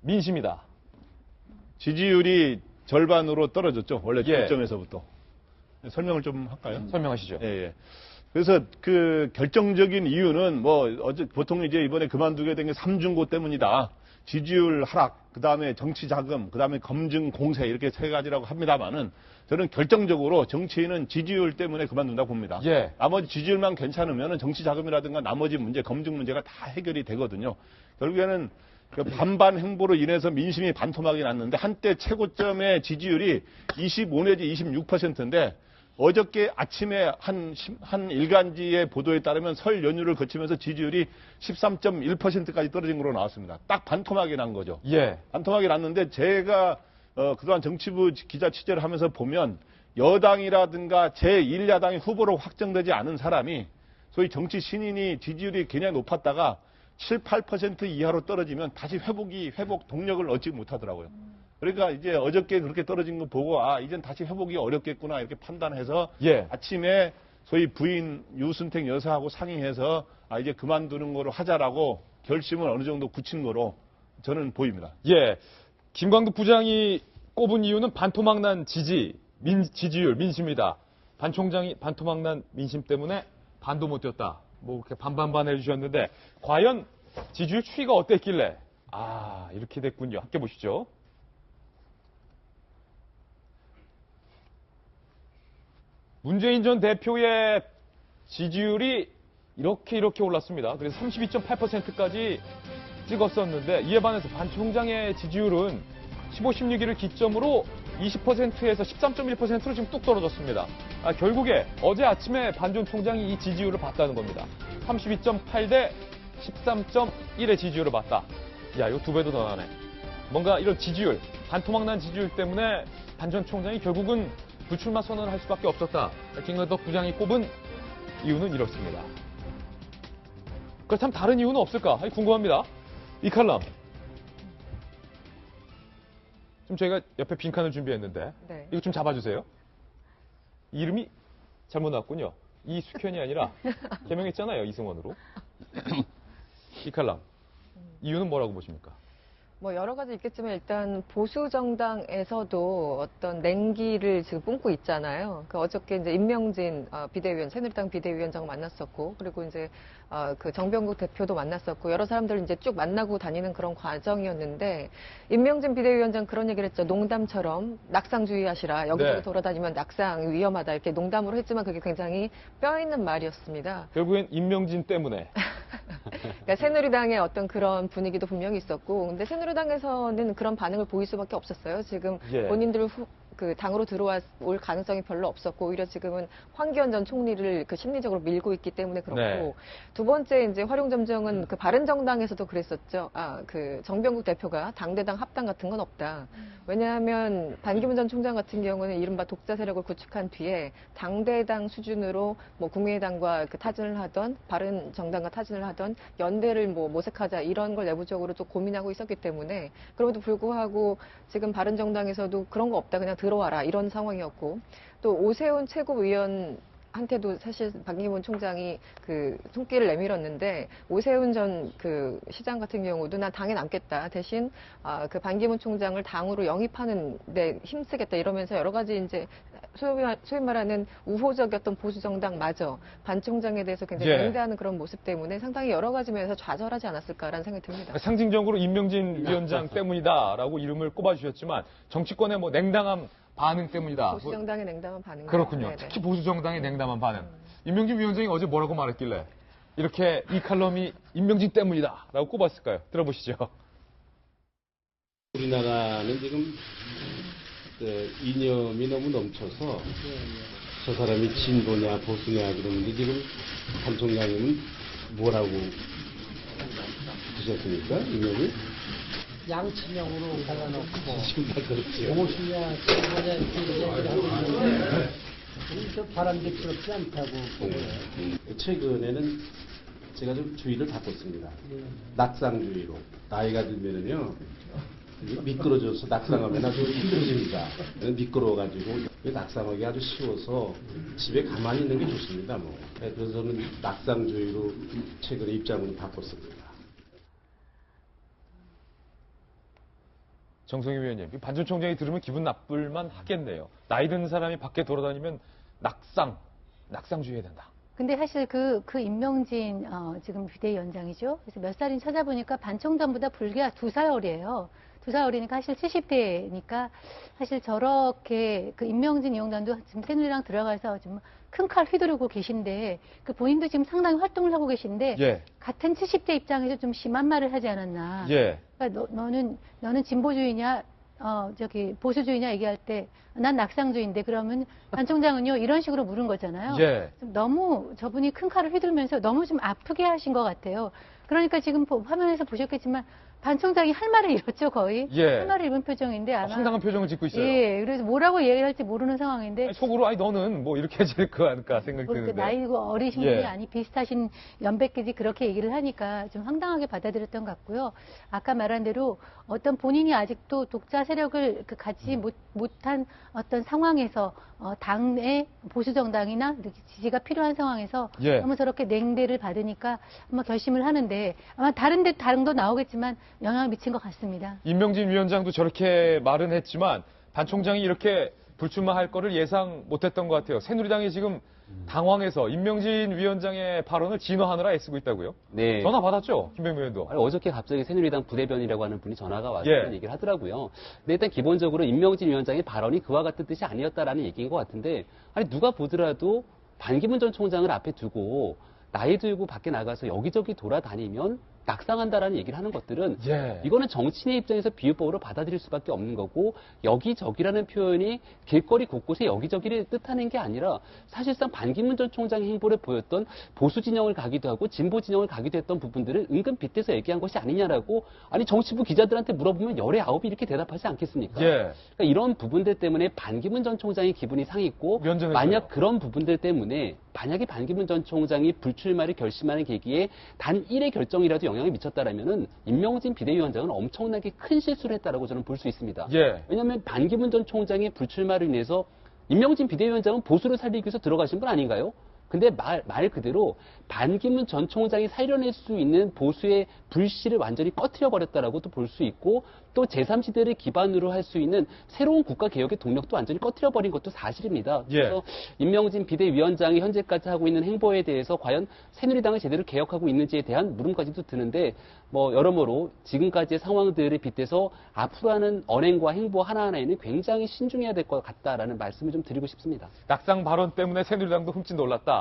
민심이다. 지지율이 절반으로 떨어졌죠. 원래 예. 초점에서부터. 설명을 좀 할까요? 설명하시죠. 예, 예. 그래서 그 결정적인 이유는 보통 이제 이번에 그만두게 된 게 삼중고 때문이다. 지지율 하락, 그 다음에 정치 자금, 그 다음에 검증 공세 이렇게 세 가지라고 합니다만은 저는 결정적으로 정치인은 지지율 때문에 그만둔다고 봅니다. 예. 나머지 지지율만 괜찮으면 정치 자금이라든가 나머지 문제, 검증 문제가 다 해결이 되거든요. 결국에는 그 반반 행보로 인해서 민심이 반토막이 났는데 한때 최고점의 지지율이 25 내지 26%인데 어저께 아침에 한 일간지의 보도에 따르면 설 연휴를 거치면서 지지율이 13.1%까지 떨어진 걸로 나왔습니다. 딱 반토막이 난 거죠. 예. 반토막이 났는데 제가 그동안 정치부 기자 취재를 하면서 보면 여당이라든가 제1야당의 후보로 확정되지 않은 사람이 소위 정치 신인이 지지율이 굉장히 높았다가 7, 8% 이하로 떨어지면 다시 회복 동력을 얻지 못하더라고요. 그러니까 이제 어저께 그렇게 떨어진 거 보고 이젠 다시 회복이 어렵겠구나 이렇게 판단해서 예. 아침에 소위 부인 유순택 여사하고 상의해서 이제 그만두는 거로 하자라고 결심을 어느 정도 굳힌 거로 저는 보입니다. 예. 김광도 부장이 꼽은 이유는 반토막난 지지율, 민심이다. 반 총장이 반토막난 민심 때문에 반도 못 뛰었다. 뭐 이렇게 반반반 해주셨는데 과연 지지율 추이가 어땠길래 이렇게 됐군요. 함께 보시죠. 문재인 전 대표의 지지율이 이렇게 올랐습니다. 그래서 32.8%까지 찍었었는데 이에 반해서 반 총장의 지지율은 15, 16일을 기점으로 20%에서 13.1%로 지금 뚝 떨어졌습니다. 결국에 어제 아침에 반 전 총장이 이 지지율을 봤다는 겁니다. 32.8 대 13.1의 지지율을 봤다. 야, 이거 두 배도 더 나네. 뭔가 이런 지지율, 반토막난 지지율 때문에 반 전 총장이 결국은 불출마 선언을 할 수밖에 없었다. 김관덕 부장이 꼽은 이유는 이렇습니다. 그렇다면 다른 이유는 없을까? 궁금합니다. 이 칼럼. 좀 저희가 옆에 빈칸을 준비했는데 네. 이거 좀 잡아주세요. 이름이 잘못 나왔군요. 이숙현이 아니라 개명했잖아요. 이승원으로. 이 칼럼. 이유는 뭐라고 보십니까? 뭐 여러 가지 있겠지만 일단 보수 정당에서도 어떤 냉기를 지금 뿜고 있잖아요. 그 어저께 이제 임명진 비대위원, 새누리당 비대위원장 만났었고, 그리고 이제 그 정병국 대표도 만났었고, 여러 사람들 이제 쭉 만나고 다니는 그런 과정이었는데, 임명진 비대위원장 그런 얘기를 했죠. 농담처럼 낙상주의하시라. 여기저기 네. 돌아다니면 낙상 위험하다. 이렇게 농담으로 했지만 그게 굉장히 뼈 있는 말이었습니다. 결국엔 임명진 때문에. 그러니까 새누리당의 어떤 그런 분위기도 분명히 있었고, 근데 새누리당에서는 그런 반응을 보일 수밖에 없었어요. 지금 예. 본인들 그 당으로 들어올 가능성이 별로 없었고, 오히려 지금은 황교안 전 총리를 그 심리적으로 밀고 있기 때문에 그렇고, 네. 두 번째 이제 활용점정은 그 바른정당에서도 그랬었죠. 그 정병국 대표가 당대당 합당 같은 건 없다. 왜냐하면 반기문 전 총장 같은 경우는 이른바 독자 세력을 구축한 뒤에 당대당 수준으로 뭐 국민의당과 그 타진을 하던 바른정당과 타진을 하던 연대를 뭐 모색하자 이런 걸 내부적으로 또 고민하고 있었기 때문에, 그럼에도 불구하고 지금 바른정당에서도 그런 거 없다. 그냥 들어와라 이런 상황이었고, 또 오세훈 최고위원한테도 사실 박기문 총장이 그 손길을 내밀었는데, 오세훈 전 그 시장 같은 경우도 난 당에 남겠다, 대신 그 반기문 총장을 당으로 영입하는 데 힘쓰겠다 이러면서 여러 가지 이제 소위 말하는 우호적이었던 보수 정당마저 반 총장에 대해서 굉장히 예. 반대하는 그런 모습 때문에 상당히 여러 가지 면에서 좌절하지 않았을까라는 생각이 듭니다. 상징적으로 임명진 위원장 때문이다라고 이름을 꼽아주셨지만 정치권의 뭐 냉담한 반응 때문이다. 보수 정당의 냉담한 반응. 그렇군요. 네네. 특히 보수 정당의 냉담한 반응. 임명진 위원장이 어제 뭐라고 말했길래 이렇게 이 칼럼이 임명진 때문이다라고 꼽았을까요? 들어보시죠. 우리나라는 지금 그 이념이 너무 넘쳐서 저 사람이 진보냐 보수냐 그러는데, 지금 한 총장님은 뭐라고 드셨습니까? 이념이? 양치명으로 갈라놓고 지금 다 그렇죠. 무엇이냐 진보냐 이렇게 얘기를 하고 있는데 저 바람직스럽지 않다고 보고요. 최근에는 제가 좀 주의를 바꿨습니다. 낙상주의로. 나이가 들면은요, 미끄러져서 낙상하면 아주 힘들어집니다. 미끄러워가지고 낙상하기 아주 쉬워서 집에 가만히 있는 게 좋습니다. 뭐. 그래서 저는 낙상주의로 최근에 입장을 바꿨습니다. 정성희 위원님, 반 전 총장이 들으면 기분 나쁠만 하겠네요. 나이 든 사람이 밖에 돌아다니면 낙상주의해야 된다. 근데 사실 그 임명진 지금 비대위원장이죠. 그래서 몇 살인지 찾아보니까 반 총장보다 불과 2살 어려요. 2살 어리니까 사실 70대니까 사실 저렇게 그 임명진 위원장도 지금 새누리당 들어가서 좀 큰 칼 휘두르고 계신데, 그 본인도 지금 상당히 활동을 하고 계신데 예. 같은 70대 입장에서 좀 심한 말을 하지 않았나. 예. 그러니까 너는 진보주의냐 저기 보수주의냐 얘기할 때 난 낙상주의인데 그러면 반 총장은요 이런 식으로 물은 거잖아요. 예. 좀 너무 저분이 큰 칼을 휘둘면서 너무 좀 아프게 하신 것 같아요. 그러니까 지금 화면에서 보셨겠지만 반 총장이 할 말을 잃었죠 거의. 예. 할 말을 잃은 표정인데 아마. 황당한 표정을 짓고 있어요. 예. 그래서 뭐라고 얘기를 할지 모르는 상황인데. 아니, 속으로 너는 뭐 이렇게 해질 거 아닐까 생각이 그 드는데. 나이고 어리신 예. 분이 아니 비슷하신 연배끼리 그렇게 얘기를 하니까 좀 황당하게 받아들였던 것 같고요. 아까 말한 대로 어떤 본인이 아직도 독자 세력을 갖지 못한 어떤 상황에서 당의 보수 정당이나 지지가 필요한 상황에서 예. 너무 저렇게 냉대를 받으니까 아마 결심을 하는데 아마 다른 거 나오겠지만 영향을 미친 것 같습니다. 임명진 위원장도 저렇게 말은 했지만 반 총장이 이렇게 불출마할 거를 예상 못했던 것 같아요. 새누리당이 지금 당황해서 임명진 위원장의 발언을 진화하느라 애쓰고 있다고요? 네. 전화 받았죠? 김병민 의원도. 아니, 어저께 갑자기 새누리당 부대변이라고 하는 분이 전화가 와서 예. 그런 얘기를 하더라고요. 근데 일단 기본적으로 임명진 위원장의 발언이 그와 같은 뜻이 아니었다라는 얘기인 것 같은데, 아니 누가 보더라도 반기문 전 총장을 앞에 두고 나이 들고 밖에 나가서 여기저기 돌아다니면 낙상한다라는 얘기를 하는 것들은 예. 이거는 정치인의 입장에서 비유법으로 받아들일 수밖에 없는 거고, 여기저기라는 표현이 길거리 곳곳에 여기저기를 뜻하는 게 아니라 사실상 반기문 전 총장의 행보를 보였던 보수 진영을 가기도 하고 진보 진영을 가기도 했던 부분들을 은근 빗대서 얘기한 것이 아니냐라고, 아니 정치부 기자들한테 물어보면 열의 아홉이 이렇게 대답하지 않겠습니까? 예. 그러니까 이런 부분들 때문에 반기문 전 총장의 기분이 상했고, 면전했어요. 만약 그런 부분들 때문에 만약에 반기문 전 총장이 불출마를 결심하는 계기에 단 1의 결정이라도 영향을 미쳤다라면은 임명진 비대위원장은 엄청나게 큰 실수를 했다라고 저는 볼 수 있습니다. 예. 왜냐하면 반기문 전 총장의 불출마를 인해서 임명진 비대위원장은 보수를 살리기 위해서 들어가신 분 아닌가요? 근데 말 그대로 반기문 전 총장이 살려낼 수 있는 보수의 불씨를 완전히 꺼트려 버렸다라고도 볼 수 있고, 또 제3지대를 기반으로 할 수 있는 새로운 국가개혁의 동력도 완전히 꺼트려 버린 것도 사실입니다. 예. 그래서 임명진 비대위원장이 현재까지 하고 있는 행보에 대해서 과연 새누리당을 제대로 개혁하고 있는지에 대한 물음까지도 드는데, 뭐 여러모로 지금까지의 상황들을 빗대서 앞으로 하는 언행과 행보 하나하나에는 굉장히 신중해야 될 것 같다라는 말씀을 좀 드리고 싶습니다. 낙상 발언 때문에 새누리당도 흠칫 놀랐다.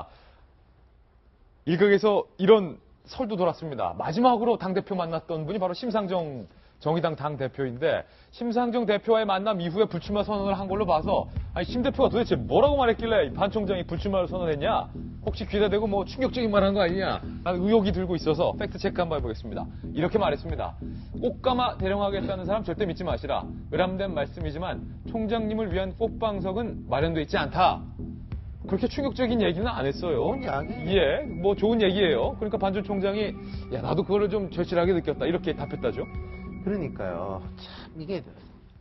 일각에서 이런 설도 돌았습니다. 마지막으로 당대표 만났던 분이 바로 심상정 정의당 당대표인데, 심상정 대표와의 만남 이후에 불출마 선언을 한 걸로 봐서, 아니 심 대표가 도대체 뭐라고 말했길래 반 총장이 불출마를 선언했냐? 혹시 귀에다 대고 뭐 충격적인 말 한 거 아니냐? 라는 의혹이 들고 있어서 팩트 체크 한번 해보겠습니다. 이렇게 말했습니다. 꽃가마 대령하겠다는 사람 절대 믿지 마시라. 의람된 말씀이지만 총장님을 위한 꽃방석은 마련돼 있지 않다. 그렇게 충격적인 얘기는 안 했어요. 좋은 이야기. 예, 뭐 좋은 얘기예요. 그러니까 반 전 총장이 야 나도 그거를 좀 절실하게 느꼈다 이렇게 답했다죠. 그러니까요. 참 이게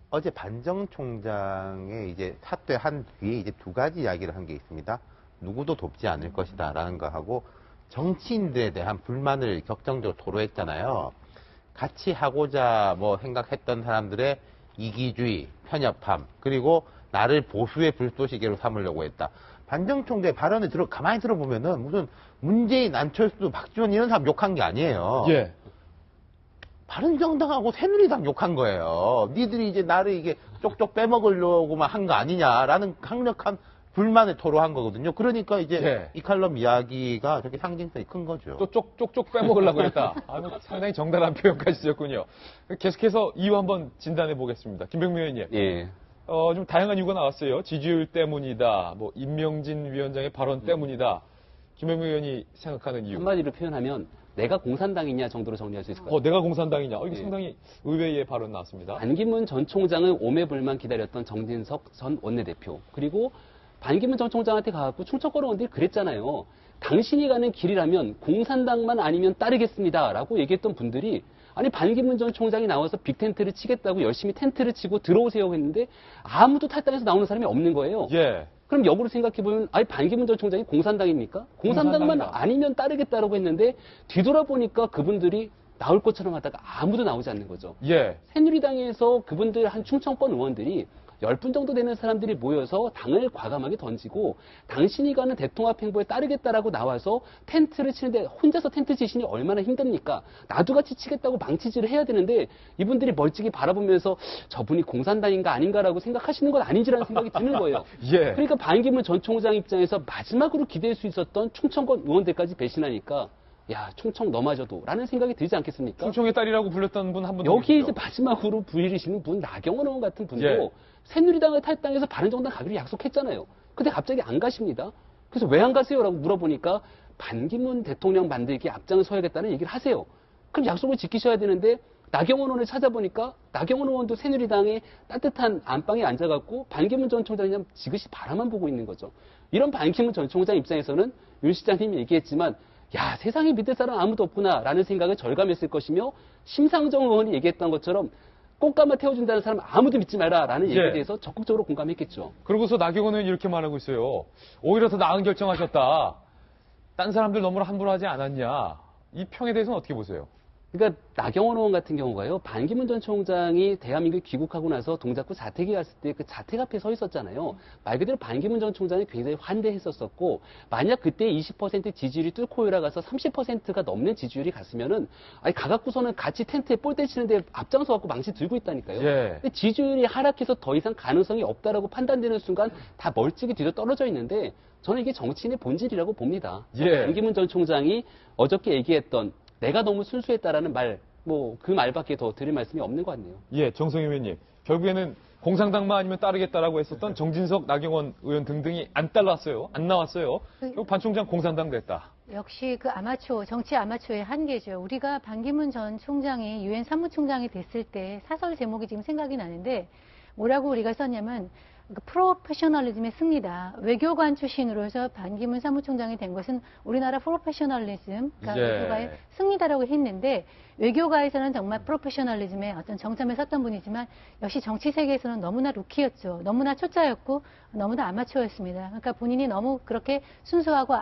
어제 반정 총장의 이제 사퇴한 뒤에 이제 두 가지 이야기를 한 게 있습니다. 누구도 돕지 않을 것이다라는 거 하고, 정치인들에 대한 불만을 격정적으로 토로했잖아요. 같이 하고자 뭐 생각했던 사람들의 이기주의, 편협함, 그리고 나를 보수의 불쏘시개로 삼으려고 했다. 반정 총장의 발언을 가만히 들어보면은 무슨 문재인, 안철수, 박지원 이런 사람 욕한 게 아니에요. 예. 바른정당하고 새누리당 욕한 거예요. 니들이 이제 나를 이게 쪽쪽 빼먹으려고만 한 거 아니냐라는 강력한 불만을 토로한 거거든요. 그러니까 이제 예. 이 칼럼 이야기가 저렇게 상징성이 큰 거죠. 또 쪽쪽 빼먹으려고 했다. 상당히 정달한 표현까지 쓰셨군요. 계속해서 이유 한번 진단해 보겠습니다. 김병민 의원님. 예. 좀 다양한 이유가 나왔어요. 지지율 때문이다. 뭐 임명진 위원장의 발언 때문이다. 김병민 의원이 생각하는 이유. 한마디로 표현하면 내가 공산당이냐 정도로 정리할 수 있을 것 같아요. 내가 공산당이냐. 이게 예. 상당히 의외의 발언 나왔습니다. 반기문 전 총장을 오매불만 기다렸던 정진석 전 원내대표, 그리고 반기문 전 총장한테 가갖고 충청권 의원들이 그랬잖아요. 당신이 가는 길이라면 공산당만 아니면 따르겠습니다라고 얘기했던 분들이, 아니 반기문 전 총장이 나와서 빅텐트를 치겠다고 열심히 텐트를 치고 들어오세요 했는데 아무도 탈당해서 나오는 사람이 없는 거예요. 예. 그럼 역으로 생각해보면, 아니 반기문 전 총장이 공산당입니까? 공산당만 공산당이다. 아니면 따르겠다라고 했는데 뒤돌아보니까 그분들이 나올 것처럼 하다가 아무도 나오지 않는 거죠. 예. 새누리당에서 그분들 한 충청권 의원들이 10분 정도 되는 사람들이 모여서 당을 과감하게 던지고, 당신이 가는 대통합 행보에 따르겠다라고 나와서 텐트를 치는데 혼자서 텐트 치시니 얼마나 힘듭니까? 나도 같이 치겠다고 망치질을 해야 되는데 이분들이 멀찍이 바라보면서 저분이 공산당인가 아닌가라고 생각하시는 건 아닌지라는 생각이 드는 거예요. 예. 그러니까 반기문 전 총장 입장에서 마지막으로 기댈 수 있었던 충청권 의원들까지 배신하니까, 야, 충청 너마저도 라는 생각이 들지 않겠습니까? 충청의 딸이라고 불렸던 분 한 분. 여기에 이제 마지막으로 부리시는 분, 나경원 의원 같은 분도 예. 새누리당을 탈당해서 바른정당 가기로 약속했잖아요. 근데 갑자기 안 가십니다. 그래서 왜 안 가세요? 라고 물어보니까 반기문 대통령 만들기에 앞장을 서야겠다는 얘기를 하세요. 그럼 약속을 지키셔야 되는데, 나경원 의원을 찾아보니까 나경원 의원도 새누리당의 따뜻한 안방에 앉아갖고 반기문 전 총장이 그냥 지그시 바라만 보고 있는 거죠. 이런 반기문 전 총장 입장에서는 윤 시장님이 얘기했지만, 야, 세상에 믿을 사람 아무도 없구나 라는 생각을 절감했을 것이며, 심상정 의원이 얘기했던 것처럼 꽃가마 태워준다는 사람 아무도 믿지 마라 라는 얘기에 예. 대해서 적극적으로 공감했겠죠. 그러고서 나경원 의원이 이렇게 말하고 있어요. 오히려 더 나은 결정하셨다. 딴 사람들 너무나 함부로 하지 않았냐. 이 평에 대해서는 어떻게 보세요? 그러니까 나경원 의원 같은 경우가요, 반기문 전 총장이 대한민국 귀국하고 나서 동작구 자택에 갔을 때 그 자택 앞에 서 있었잖아요. 말 그대로 반기문 전 총장이 굉장히 환대했었었고, 만약 그때 20% 지지율이 뚫고 올라가서 30%가 넘는 지지율이 갔으면은, 아니, 가갖고서는 같이 텐트에 볼때 치는데 앞장서 갖고 망치 들고 있다니까요. 예. 근데 지지율이 하락해서 더 이상 가능성이 없다라고 판단되는 순간 다 멀찍이 뒤로 떨어져 있는데, 저는 이게 정치인의 본질이라고 봅니다. 예. 반기문 전 총장이 어저께 얘기했던 내가 너무 순수했다라는 말, 뭐 그 말밖에 더 드릴 말씀이 없는 것 같네요. 예, 정성희 의원님. 결국에는 공산당만 아니면 따르겠다라고 했었던 정진석, 나경원 의원 등등이 안 따랐어요. 안 나왔어요. 결국 반 총장 공산당 됐다. 역시 그 아마추어, 정치 아마추어의 한계죠. 우리가 반기문 전 총장이 유엔 사무총장이 됐을 때 사설 제목이 지금 생각이 나는데 뭐라고 우리가 썼냐면 그 프로페셔널리즘의 승리다. 외교관 출신으로 해서 반기문 사무총장이 된 것은 우리나라 프로페셔널리즘, 그러니까 예. 외교가의 승리다라고 했는데 외교가에서는 정말 프로페셔널리즘의 어떤 정점에 섰던 분이지만 역시 정치 세계에서는 너무나 루키였죠. 너무나 초짜였고 너무나 아마추어였습니다. 그러니까 본인이 너무 그렇게 순수하고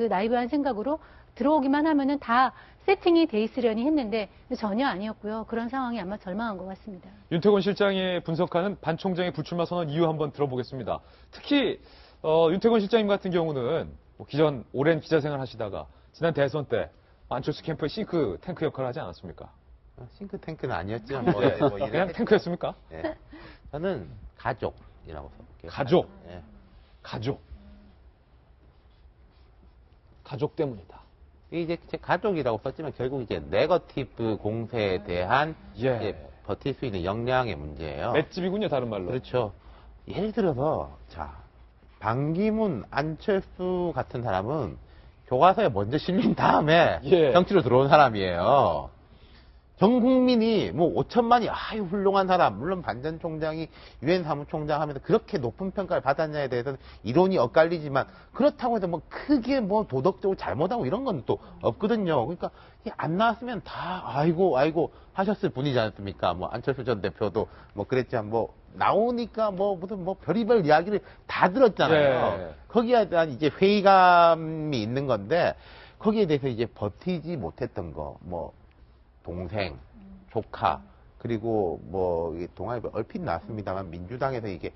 나이브한 생각으로 들어오기만 하면은 다 세팅이 돼 있으려니 했는데 전혀 아니었고요. 그런 상황이 아마 절망한 것 같습니다. 윤태곤 실장이 분석하는 반 총장의 불출마 선언 이유 한번 들어보겠습니다. 특히 윤태곤 실장님 같은 경우는 뭐 기존 오랜 기자 생활 하시다가 지난 대선 때 안철수 캠프의 싱크 탱크 역할을 하지 않았습니까? 싱크탱크는 아니었죠. 그냥 탱크였습니까? 예. 저는 가족이라고 생각해요. 가족. 예. 가족 때문이다. 이제 제 가족이라고 썼지만 결국 이제 네거티브 공세에 대한 예. 이제 버틸 수 있는 역량의 문제예요. 맷집이군요, 다른 말로. 그렇죠. 예를 들어서 자 반기문, 안철수 같은 사람은 교과서에 먼저 실린 다음에 예. 정치로 들어온 사람이에요. 전 국민이 뭐 5천만이 아유 훌륭한 사람, 물론 반 전 총장이 유엔 사무총장 하면서 그렇게 높은 평가를 받았냐에 대해서는 이론이 엇갈리지만 그렇다고 해서 뭐 크게 뭐 도덕적으로 잘못하고 이런 건 또 없거든요. 그러니까 안 나왔으면 다 아이고 하셨을 분이지 않습니까? 뭐 안철수 전 대표도 뭐 그랬지만 뭐 나오니까 뭐 무슨 뭐 별의별 이야기를 다 들었잖아요. 예. 거기에 대한 이제 회의감이 있는 건데 거기에 대해서 이제 버티지 못했던 거 뭐 동생, 조카, 그리고 뭐, 동아일보 얼핏 나왔습니다만, 민주당에서 이게,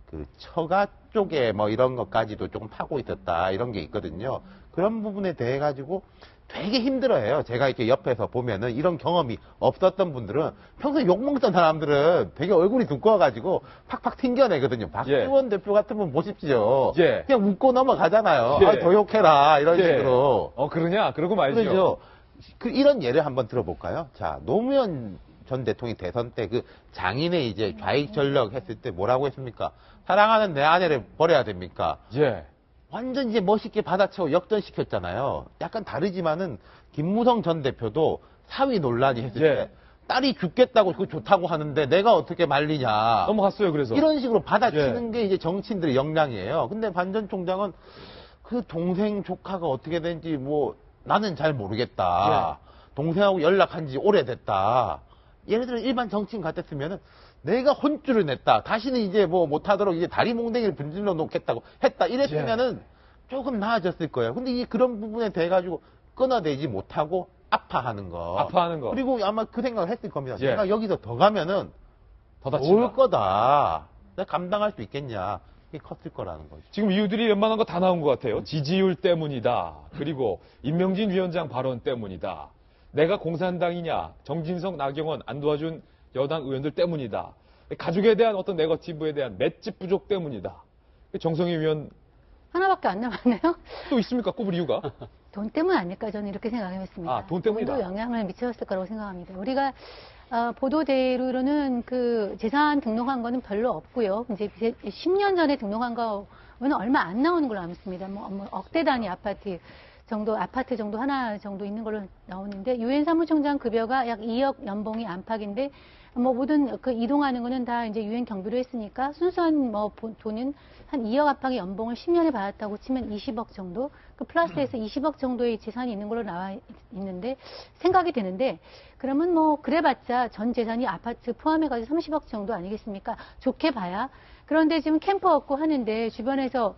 그, 처가 쪽에 뭐 이런 것까지도 조금 파고 있었다, 이런 게 있거든요. 그런 부분에 대해 가지고 되게 힘들어해요. 제가 이렇게 옆에서 보면은 이런 경험이 없었던 분들은 평소에 욕먹던 사람들은 되게 얼굴이 두꺼워가지고 팍팍 튕겨내거든요. 박지원 대표 같은 분 보십시오. 예. 그냥 웃고 넘어가잖아요. 예. 아, 더 욕해라, 이런 예. 식으로. 그러냐? 그러고 말이죠. 그렇죠. 이런 예를 한번 들어볼까요? 자, 노무현 전 대통령이 대선 때 그 장인의 이제 좌익 전력 했을 때 뭐라고 했습니까? 사랑하는 내 아내를 버려야 됩니까? 예. 완전 이제 멋있게 받아치고 역전시켰잖아요. 약간 다르지만은 김무성 전 대표도 사위 논란이 했을 예. 때 딸이 죽겠다고 그거 좋다고 하는데 내가 어떻게 말리냐. 넘어갔어요, 그래서. 이런 식으로 받아치는 예. 게 이제 정치인들의 역량이에요. 근데 반 전 총장은 그 동생 조카가 어떻게 된지 뭐 나는 잘 모르겠다. 동생하고 연락한 지 오래됐다. 예를 들어 일반 정치인 같았으면은 내가 혼쭐을 냈다. 다시는 이제 뭐 못하도록 이제 다리 몽댕이를 분질러 놓겠다고 했다. 이랬으면은 조금 나아졌을 거예요. 근데 이게 그런 부분에 대해 가지고 끊어내지 못하고 아파하는 거. 그리고 아마 그 생각을 했을 겁니다. 예. 내가 여기서 더 가면은 더 다친다. 올 거다. 내가 감당할 수 있겠냐. 이게 컸을 거라는 거죠. 지금 이유들이 웬만한 거 다 나온 것 같아요. 지지율 때문이다. 그리고 임명진 위원장 발언 때문이다. 내가 공산당이냐, 정진석, 나경원 안 도와준 여당 의원들 때문이다. 가족에 대한 어떤 네거티브에 대한 맷집 부족 때문이다. 정성희 위원 하나밖에 안 남았네요. 또 있습니까? 꼽을 이유가? 돈 때문 아닐까 저는 이렇게 생각했습니다. 아, 돈 때문이다. 돈도 영향을 미쳤을 거라고 생각합니다. 우리가 보도대로는 그 재산 등록한 거는 별로 없고요. 이제 10년 전에 등록한 거는 얼마 안 나오는 걸로 알았습니다. 뭐 억대 단위 아파트 정도 하나 정도 있는 걸로 나오는데 유엔 사무총장 급여가 약 2억 연봉이 안팎인데 뭐 모든 그 이동하는 거는 다 이제 유엔 경비로 했으니까 순수한 뭐 돈은 한 2억 안팎의 연봉을 10년에 받았다고 치면 20억 정도, 그 플러스해서 20억 정도의 재산이 있는 걸로 나와 있는데 생각이 되는데 그러면 뭐 그래봤자 전 재산이 아파트 포함해가지고 30억 정도 아니겠습니까? 좋게 봐야. 그런데 지금 캠프 없고 하는데 주변에서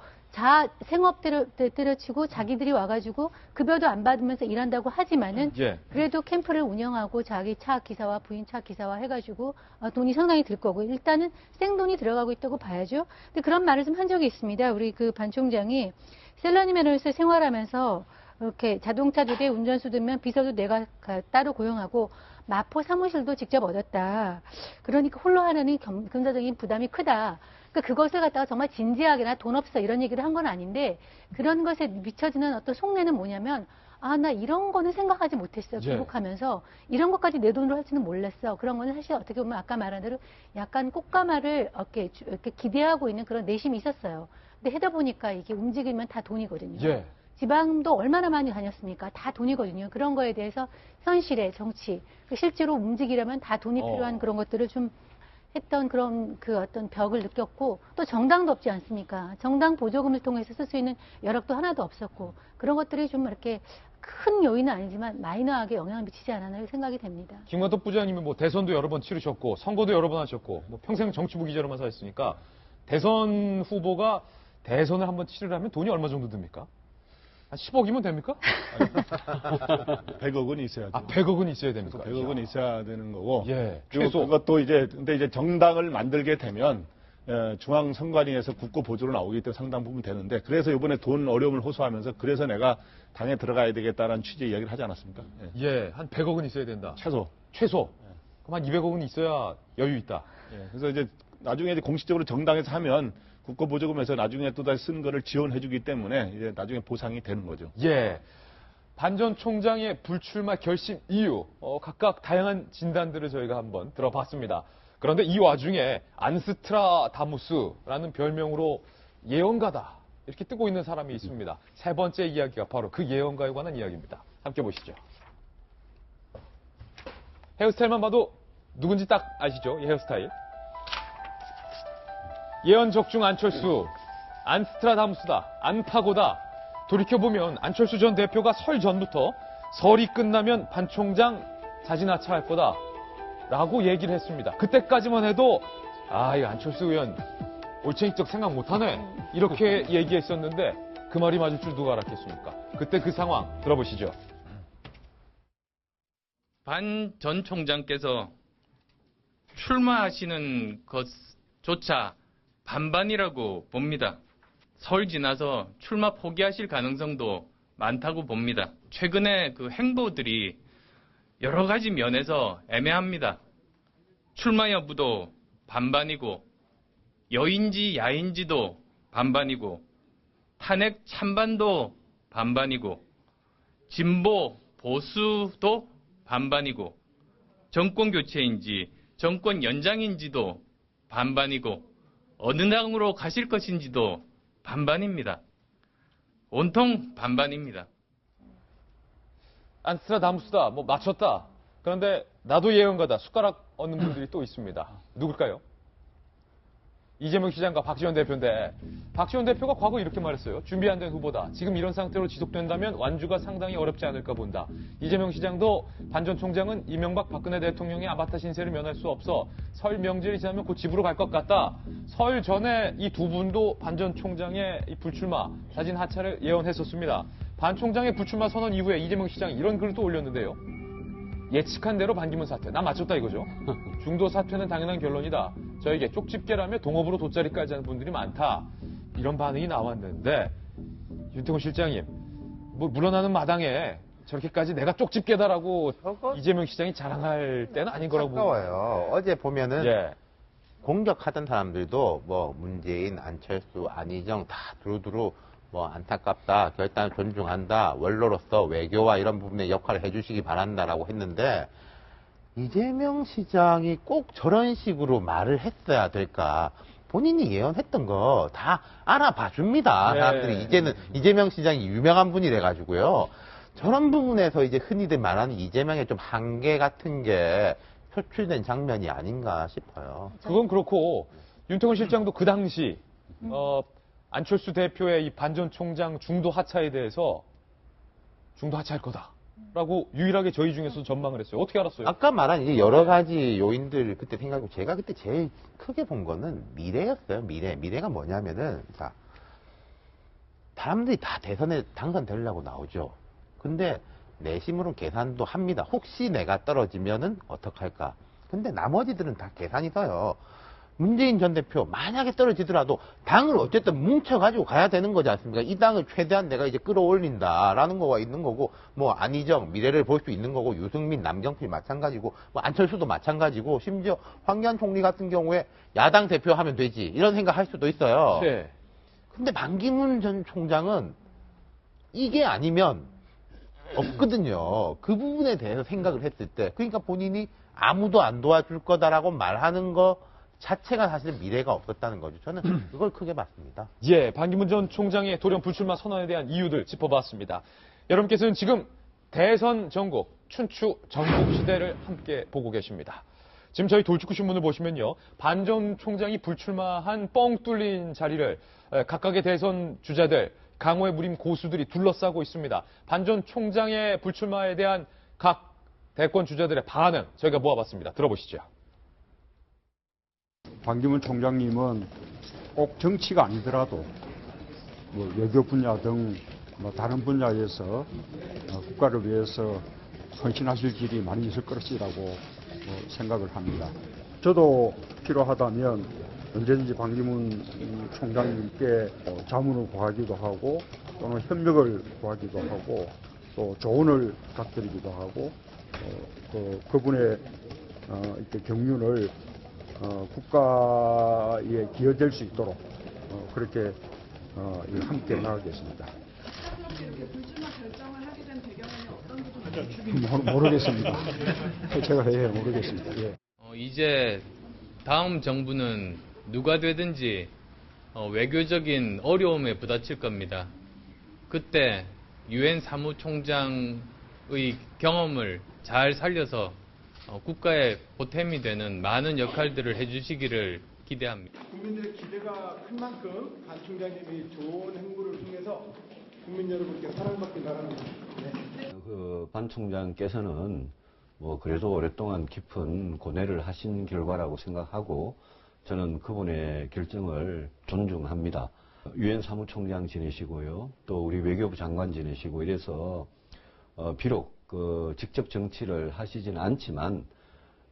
생업대로 때려치고 자기들이 와가지고 급여도 안 받으면서 일한다고 하지만은 예. 그래도 캠프를 운영하고 자기 차 기사와 부인 차 기사와 해가지고 돈이 상당히 들 거고 일단은 생돈이 들어가고 있다고 봐야죠. 근데 그런 말을 좀 한 적이 있습니다. 우리 그 반 총장이 셀러니맨으로서 생활하면서 이렇게 자동차 2대 운전수 들면 비서도 내가 따로 고용하고 마포 사무실도 직접 얻었다. 그러니까 홀로 하려는 금전적인 부담이 크다. 그러니까 그것을 갖다가 정말 진지하게나 돈 없어 이런 얘기를 한 건 아닌데 그런 것에 미쳐지는 어떤 속내는 뭐냐면 아, 나 이런 거는 생각하지 못했어. 예. 귀국하면서 이런 것까지 내 돈으로 할지는 몰랐어. 그런 거는 사실 어떻게 보면 아까 말한 대로 약간 꽃가마를 이렇게 기대하고 있는 그런 내심이 있었어요. 근데 하다 보니까 이게 움직이면 다 돈이거든요. 예. 지방도 얼마나 많이 다녔습니까? 다 돈이거든요. 그런 거에 대해서 현실의 정치, 실제로 움직이려면 다 돈이 필요한 그런 것들을 좀 했던 그런 그 어떤 벽을 느꼈고 또 정당도 없지 않습니까? 정당 보조금을 통해서 쓸 수 있는 여력도 하나도 없었고 그런 것들이 좀 이렇게 큰 요인은 아니지만 마이너하게 영향을 미치지 않았나 생각이 됩니다. 김관덕 부장님은 뭐 대선도 여러 번 치르셨고 선거도 여러 번 하셨고 뭐 평생 정치부 기자로만 사셨으니까 대선 후보가 대선을 한번 치르려면 돈이 얼마 정도 듭니까? 한 10억이면 됩니까? 100억은 있어야죠. 아, 100억은 있어야 됩니까? 100억은 있어야 되는 거고. 예, 그리고 최소. 그것도 근데 이제 정당을 만들게 되면 중앙선관위에서 국고 보조로 나오기 때문에 상당 부분 되는데 그래서 이번에 돈 어려움을 호소하면서 그래서 내가 당에 들어가야 되겠다라는 취지의 이야기를 하지 않았습니까? 예. 예, 한 100억은 있어야 된다. 최소. 그럼 한 200억은 있어야 여유 있다. 예. 그래서 이제 나중에 이제 공식적으로 정당에서 하면 국고 보조금에서 나중에 또다시 쓴 거를 지원해주기 때문에 이제 나중에 보상이 되는 거죠. 예. 반 전 총장의 불출마 결심 이유, 각각 다양한 진단들을 저희가 한번 들어봤습니다. 그런데 이 와중에 안스트라다무스라는 별명으로 예언가다 이렇게 뜨고 있는 사람이 있습니다. 세 번째 이야기가 바로 그 예언가에 관한 이야기입니다. 함께 보시죠. 헤어스타일만 봐도 누군지 딱 아시죠? 이 헤어스타일. 예언 적중 안철수, 안스트라다무스다, 안파고다. 돌이켜보면 안철수 전 대표가 설 전부터 설이 끝나면 반 총장 자진 하차할 거다 라고 얘기를 했습니다. 그때까지만 해도 이 안철수 의원 올챙이적 생각 못하네 이렇게 얘기했었는데 그 말이 맞을 줄 누가 알았겠습니까? 그때 그 상황 들어보시죠. 반 전 총장께서 출마하시는 것조차 반반이라고 봅니다. 설 지나서 출마 포기하실 가능성도 많다고 봅니다. 최근에 그 행보들이 여러 가지 면에서 애매합니다. 출마 여부도 반반이고 여인지 야인지도 반반이고 탄핵 찬반도 반반이고 진보 보수도 반반이고 정권 교체인지 정권 연장인지도 반반이고 어느 당으로 가실 것인지도 반반입니다. 온통 반반입니다. 안스트라다무스다, 뭐 맞췄다. 그런데 나도 예언가다, 숟가락 얹는 분들이 또 있습니다. 누굴까요? 이재명 시장과 박지원 대표인데 박지원 대표가 과거 이렇게 말했어요. 준비 안 된 후보다. 지금 이런 상태로 지속된다면 완주가 상당히 어렵지 않을까 본다. 이재명 시장도 반 전 총장은 이명박 박근혜 대통령의 아바타 신세를 면할 수 없어 설 명절이 지나면 곧 집으로 갈 것 같다. 설 전에 이 두 분도 반 전 총장의 이 불출마 자진 하차를 예언했었습니다. 반 총장의 불출마 선언 이후에 이재명 시장이 이런 글을 또 올렸는데요. 예측한 대로 반기문 사퇴. 나 맞췄다 이거죠. 중도 사퇴는 당연한 결론이다. 저에게 쪽집게라며 동업으로 돗자리까지 하는 분들이 많다. 이런 반응이 나왔는데 윤태곤 실장님, 뭐 물러나는 마당에 저렇게까지 내가 쪽집게다라고 이재명 시장이 자랑할 때는 아닌 거라고 아까워요. 어제 보면은 예. 공격하던 사람들도 뭐 문재인, 안철수, 안희정 다 두루두루 뭐 안타깝다, 결단을 존중한다, 원로로서 외교와 이런 부분에 역할을 해주시기 바란다라고 했는데 이재명 시장이 꼭 저런 식으로 말을 했어야 될까? 본인이 예언했던 거 다 알아봐 줍니다. 네. 사람들이 이제는 이재명 시장이 유명한 분이 돼가지고요. 저런 부분에서 이제 흔히들 말하는 이재명의 좀 한계 같은 게 표출된 장면이 아닌가 싶어요. 그건 그렇고 윤태곤 실장도 그 당시 안철수 대표의 이 반 전 총장 중도 하차에 대해서 중도 하차할 거다라고 유일하게 저희 중에서 전망을 했어요. 어떻게 알았어요? 아까 말한 이제 여러 가지 요인들 그때 생각하고 제가 그때 제일 크게 본 거는 미래였어요. 미래가 뭐냐면은 자 사람들이 다 대선에 당선되려고 나오죠. 근데 내심으로 계산도 합니다. 혹시 내가 떨어지면은 어떡할까? 근데 나머지들은 다 계산이 서요. 문재인 전 대표 만약에 떨어지더라도 당을 어쨌든 뭉쳐가지고 가야 되는 거지 않습니까? 이 당을 최대한 내가 이제 끌어올린다라는 거가 있는 거고, 뭐 안희정 미래를 볼 수 있는 거고, 유승민, 남경필 마찬가지고, 뭐 안철수도 마찬가지고, 심지어 황교안 총리 같은 경우에 야당 대표 하면 되지 이런 생각할 수도 있어요. 네. 근데 반기문 전 총장은 이게 아니면 없거든요. 그 부분에 대해서 생각을 했을 때, 그러니까 본인이 아무도 안 도와줄 거다라고 말하는 거 자체가 사실 미래가 없었다는 거죠. 저는 그걸 크게 봤습니다. 예, 반기문 전 총장의 돌연 불출마 선언에 대한 이유들 짚어봤습니다. 여러분께서는 지금 대선 전국, 춘추 전국 시대를 함께 보고 계십니다. 지금 저희 돌직구 신문을 보시면요, 반 전 총장이 불출마한 뻥 뚫린 자리를 각각의 대선 주자들, 강호의 무림 고수들이 둘러싸고 있습니다. 반 전 총장의 불출마에 대한 각 대권 주자들의 반응 저희가 모아봤습니다. 들어보시죠. 반기문 총장님은 꼭 정치가 아니더라도 뭐 외교 분야 등 뭐 다른 분야에서 국가를 위해서 헌신하실 길이 많이 있을 것이라고 생각을 합니다. 저도 필요하다면 언제든지 반기문 총장님께 자문을 구하기도 하고 또는 협력을 구하기도 하고 또 조언을 부탁드리기도 하고 그분의 이렇게 경륜을 국가에 기여될 수 있도록 그렇게 함께 나가겠습니다. 모르겠습니다. 제가 모르겠습니다. 예. 이제 다음 정부는 누가 되든지 외교적인 어려움에 부딪힐 겁니다. 그때 유엔 사무총장의 경험을 잘 살려서 국가의 보탬이 되는 많은 역할들을 해주시기를 기대합니다. 국민들의 기대가 큰 만큼 반 총장님이 좋은 행보를 통해서 국민 여러분께 사랑받길 바랍니다. 네. 반 총장께서는 뭐 그래도 오랫동안 깊은 고뇌를 하신 결과라고 생각하고 저는 그분의 결정을 존중합니다. 유엔 사무총장 지내시고요, 또 우리 외교부 장관 지내시고 이래서 비록 그 직접 정치를 하시진 않지만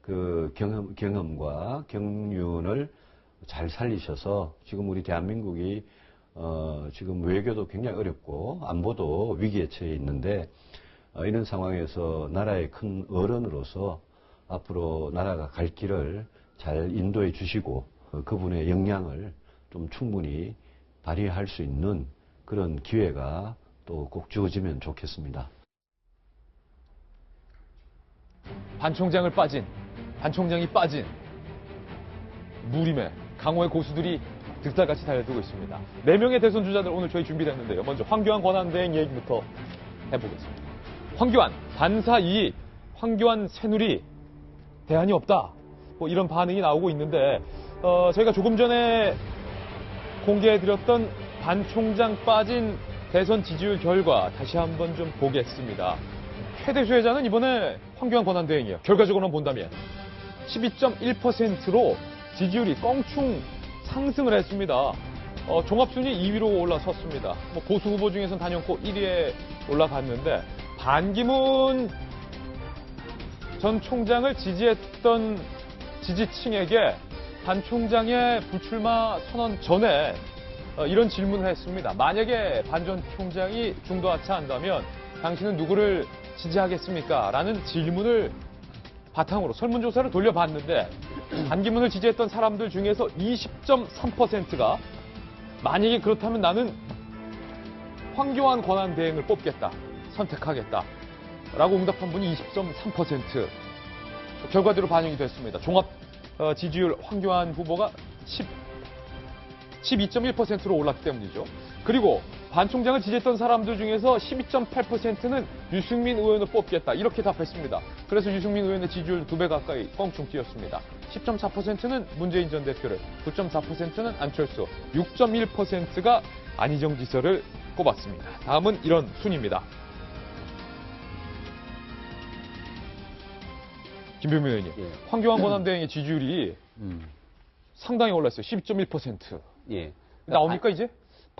그 경험과 경륜을 잘 살리셔서 지금 우리 대한민국이 지금 외교도 굉장히 어렵고 안보도 위기에 처해 있는데 이런 상황에서 나라의 큰 어른으로서 앞으로 나라가 갈 길을 잘 인도해 주시고 그분의 역량을 좀 충분히 발휘할 수 있는 그런 기회가 또 꼭 주어지면 좋겠습니다. 반 총장이 빠진 무림의 강호의 고수들이 득달같이 달려들고 있습니다. 4명의 대선 주자들 오늘 저희 준비됐는데요. 먼저 황교안 권한대행 얘기부터 해보겠습니다. 황교안, 반사 이익, 황교안 새누리, 대안이 없다. 뭐 이런 반응이 나오고 있는데 저희가 조금 전에 공개해드렸던 반 총장 빠진 대선 지지율 결과 다시 한번 좀 보겠습니다. 최대 수혜자는 이번에 황교안 권한대행이에요. 결과적으로만 본다면 12.1%로 지지율이 껑충 상승을 했습니다. 종합순위 2위로 올라섰습니다. 뭐 보수 후보 중에서는 단연코 1위에 올라갔는데 반기문 전 총장을 지지했던 지지층에게 반 총장의 불출마 선언 전에 이런 질문을 했습니다. 만약에 반 전 총장이 중도 하차한다면 당신은 누구를 지지하겠습니까? 라는 질문을 바탕으로 설문조사를 돌려봤는데 반기문을 지지했던 사람들 중에서 20.3%가 만약에 그렇다면 나는 황교안 권한대행을 뽑겠다, 선택하겠다 라고 응답한 분이 20.3%. 결과대로 반영이 됐습니다. 종합 지지율 황교안 후보가 12.1%로 올랐기 때문이죠. 그리고 반 총장을 지지했던 사람들 중에서 12.8%는 유승민 의원을 뽑겠다 이렇게 답했습니다. 그래서 유승민 의원의 지지율 2배 가까이 뻥충 뛰었습니다. 10.4%는 문재인 전 대표를, 9.4%는 안철수, 6.1%가 안희정 지사를 꼽았습니다. 다음은 이런 순입니다. 김병민 의원님, 황교안 권한대행의 지지율이 상당히 올랐어요. 12.1%. 예. 나옵니까 이제?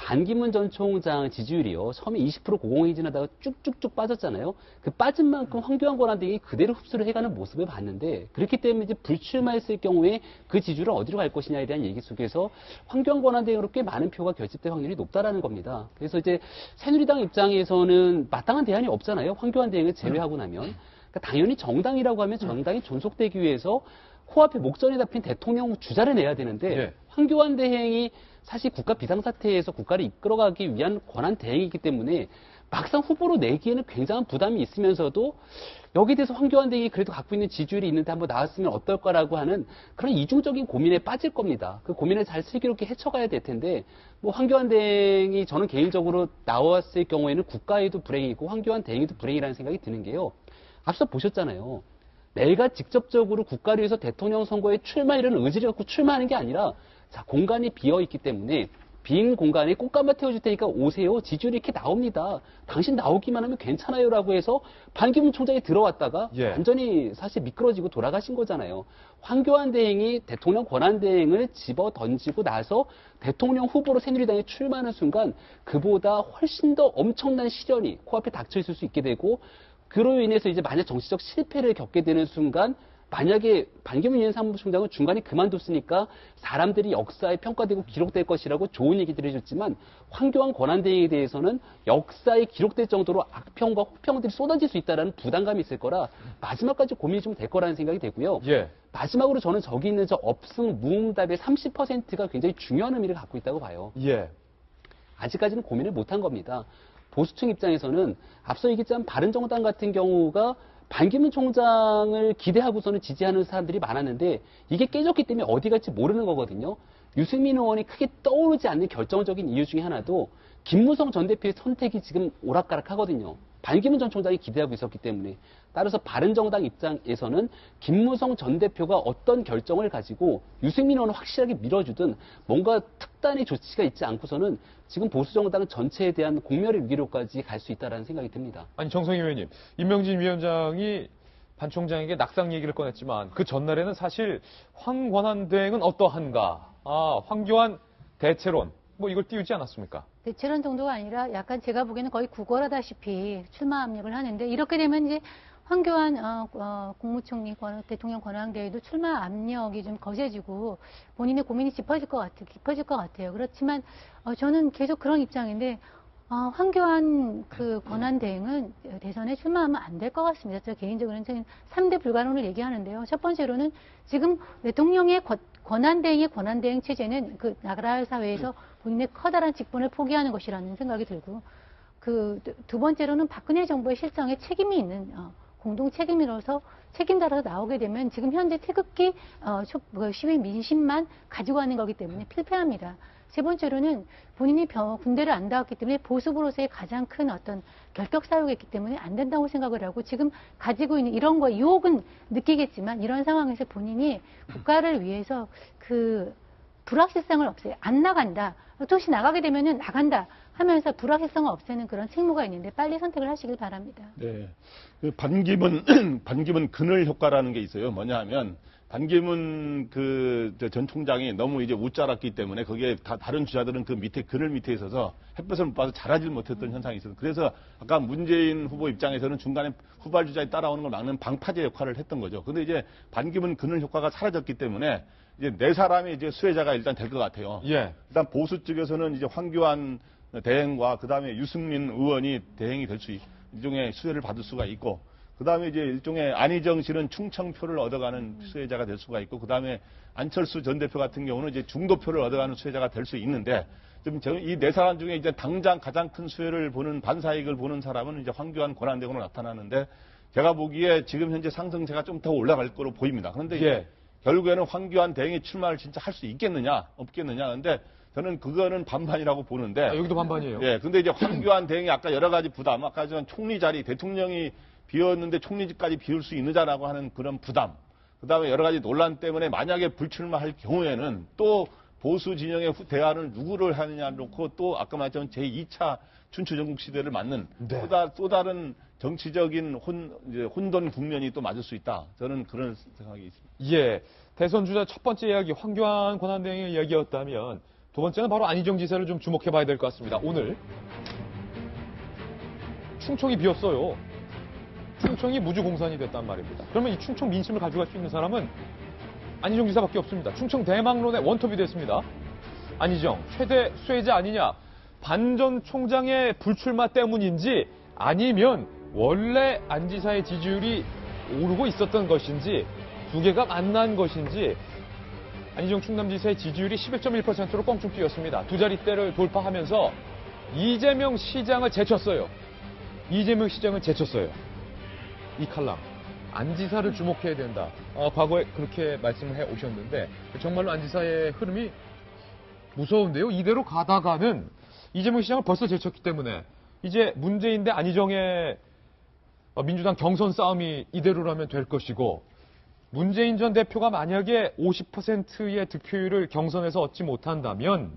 반기문 전 총장 지지율이요. 처음에 20% 고공행진하다가 쭉쭉쭉 빠졌잖아요. 그 빠진 만큼 황교안 권한대행이 그대로 흡수를 해가는 모습을 봤는데 그렇기 때문에 이제 불출마했을 경우에 그 지지율은 어디로 갈 것이냐에 대한 얘기 속에서 황교안 권한대행으로 꽤 많은 표가 결집될 확률이 높다라는 겁니다. 그래서 이제 새누리당 입장에서는 마땅한 대안이 없잖아요. 황교안 대행을 제외하고 나면. 그러니까 당연히 정당이라고 하면 정당이 존속되기 위해서 코앞에 목전에 잡힌 대통령 주자를 내야 되는데 네. 황교안 대행이 사실 국가 비상사태에서 국가를 이끌어가기 위한 권한 대행이기 때문에 막상 후보로 내기에는 굉장한 부담이 있으면서도 여기에 대해서 황교안 대행이 그래도 갖고 있는 지지율이 있는데 한번 나왔으면 어떨까라고 하는 그런 이중적인 고민에 빠질 겁니다. 그 고민을 잘 슬기롭게 헤쳐가야 될 텐데 뭐 황교안 대행이 저는 개인적으로 나왔을 경우에는 국가에도 불행이고 황교안 대행에도 불행이라는 생각이 드는 게요. 앞서 보셨잖아요. 내가 직접적으로 국가를 위해서 대통령 선거에 출마 이런 의지를 갖고 출마하는 게 아니라 자, 공간이 비어있기 때문에 빈 공간에 꽃감아 태워줄 테니까 오세요. 지지율이 이렇게 나옵니다. 당신 나오기만 하면 괜찮아요라고 해서 반기문 총장이 들어왔다가 예. 완전히 사실 미끄러지고 돌아가신 거잖아요. 황교안 대행이 대통령 권한 대행을 집어 던지고 나서 대통령 후보로 새누리당에 출마하는 순간 그보다 훨씬 더 엄청난 시련이 코앞에 닥쳐 있을 수 있게 되고 그로 인해서 이제 만약 정치적 실패를 겪게 되는 순간 만약에 반기문 유엔 사무총장은 중간에 그만뒀으니까 사람들이 역사에 평가되고 기록될 것이라고 좋은 얘기들을 해줬지만 황교안 권한대행에 대해서는 역사에 기록될 정도로 악평과 혹평들이 쏟아질 수 있다는 부담감이 있을 거라 마지막까지 고민이 좀 될 거라는 생각이 되고요. 예. 마지막으로 저는 저기 있는 저 업승 무응답의 30%가 굉장히 중요한 의미를 갖고 있다고 봐요. 예. 아직까지는 고민을 못한 겁니다. 보수층 입장에서는 앞서 얘기했지만 바른정당 같은 경우가 반기문 총장을 기대하고서는 지지하는 사람들이 많았는데 이게 깨졌기 때문에 어디 갈지 모르는 거거든요. 유승민 의원이 크게 떠오르지 않는 결정적인 이유 중에 하나도 김무성 전 대표의 선택이 지금 오락가락하거든요. 반기문 전 총장이 기대하고 있었기 때문에. 따라서 바른정당 입장에서는 김무성 전 대표가 어떤 결정을 가지고 유승민 의원을 확실하게 밀어주든 뭔가 특단의 조치가 있지 않고서는 지금 보수정당 전체에 대한 공멸의 위기로까지 갈 수 있다는 생각이 듭니다. 아니 정성희 의원님, 임명진 위원장이 반 총장에게 낙상 얘기를 꺼냈지만 그 전날에는 사실 황권한 대행은 어떠한가, 황교안 대체론 뭐 이걸 띄우지 않았습니까? 대체론 정도가 아니라 약간 제가 보기에는 거의 구걸하다시피 출마 압력을 하는데 이렇게 되면 이제 황교안 국무총리 대통령 권한대행도 출마 압력이 좀 거세지고 본인의 고민이 깊어질 것 같아요. 그렇지만 저는 계속 그런 입장인데 황교안 그 권한대행은 대선에 출마하면 안 될 것 같습니다. 저 개인적으로는 3대 불가능을 얘기하는데요. 첫 번째로는 지금 대통령의 권한대행의 권한대행 체제는 그 나라 사회에서 본인의 커다란 직분을 포기하는 것이라는 생각이 들고 그 두 번째로는 박근혜 정부의 실정에 책임이 있는 공동 책임으로서 책임자로서 나오게 되면 지금 현재 태극기 시위 민심만 가지고 가는 거기 때문에 필패합니다. 세 번째로는 본인이 군대를 안 나왔기 때문에 보수부로서의 가장 큰 어떤 결격 사유가 있기 때문에 안 된다고 생각을 하고 지금 가지고 있는 이런 거 유혹은 느끼겠지만 이런 상황에서 본인이 국가를 위해서 그 불확실성을 없애요. 안 나간다. 또 혹시 나가게 되면은 나간다 하면서 불확실성을 없애는 그런 책무가 있는데 빨리 선택을 하시길 바랍니다. 네. 그 반기문 그늘 효과라는 게 있어요. 뭐냐 하면 반기문 전 총장이 너무 이제 웃자랐기 때문에 거기에 다른 주자들은 그 밑에 그늘 밑에 있어서 햇볕을 못 봐서 잘하지 못했던 현상이 있어요. 그래서 아까 문재인 후보 입장에서는 중간에 후발 주자에 따라오는 걸 막는 방파제 역할을 했던 거죠. 근데 이제 반기문 그늘 효과가 사라졌기 때문에 이제 네 사람이 이제 수혜자가 일단 될 것 같아요. 예. 일단 보수 쪽에서는 이제 황교안 대행과 그 다음에 유승민 의원이 대행이 될 수 일종의 수혜를 받을 수가 있고 그 다음에 이제 일종의 안희정 씨는 충청표를 얻어가는 수혜자가 될 수가 있고 그 다음에 안철수 전 대표 같은 경우는 이제 중도표를 얻어가는 수혜자가 될 수 있는데 좀 이 네 사람 중에 이제 당장 가장 큰 수혜를 보는 반사이익을 보는 사람은 이제 황교안 권한대행으로 나타나는데 제가 보기에 지금 현재 상승세가 좀 더 올라갈 거로 보입니다. 그런데 예. 결국에는 황교안 대행이 출마를 진짜 할 수 있겠느냐 없겠느냐 근데 저는 그거는 반반이라고 보는데. 여기도 반반이에요. 예, 근데 이제 황교안 대행이 아까 여러 가지 부담, 아까 전 총리 자리, 대통령이 비었는데 총리직까지 비울 수 있느냐라고 하는 그런 부담. 그 다음에 여러 가지 논란 때문에 만약에 불출마할 경우에는 또 보수 진영의 대안을 누구를 하느냐 놓고 또 아까 말했던 제2차 춘추전국 시대를 맞는 네. 또 다른 정치적인 혼돈 국면이 또 맞을 수 있다. 저는 그런 생각이 있습니다. 예. 대선 주자 첫 번째 이야기 황교안 권한대행의 이야기였다면 두 번째는 바로 안희정 지사를 좀 주목해 봐야 될 것 같습니다. 오늘 충청이 비었어요. 충청이 무주공산이 됐단 말입니다. 그러면 이 충청 민심을 가져갈 수 있는 사람은 안희정 지사밖에 없습니다. 충청 대망론의 원톱이 됐습니다. 안희정 최대 수혜자 아니냐. 반 전 총장의 불출마 때문인지 아니면 원래 안 지사의 지지율이 오르고 있었던 것인지 두 개가 만난 것인지 안희정 충남지사의 지지율이 11.1%로 껑충 뛰었습니다. 두 자릿대를 돌파하면서 이재명 시장을 제쳤어요. 이재명 시장을 제쳤어요. 이 칼럼. 안 지사를 주목해야 된다. 과거에 그렇게 말씀을 해 오셨는데 정말로 안 지사의 흐름이 무서운데요. 이대로 가다가는 이재명 시장을 벌써 제쳤기 때문에 이제 문재인 대 안희정의 민주당 경선 싸움이 이대로라면 될 것이고 문재인 전 대표가 만약에 50%의 득표율을 경선에서 얻지 못한다면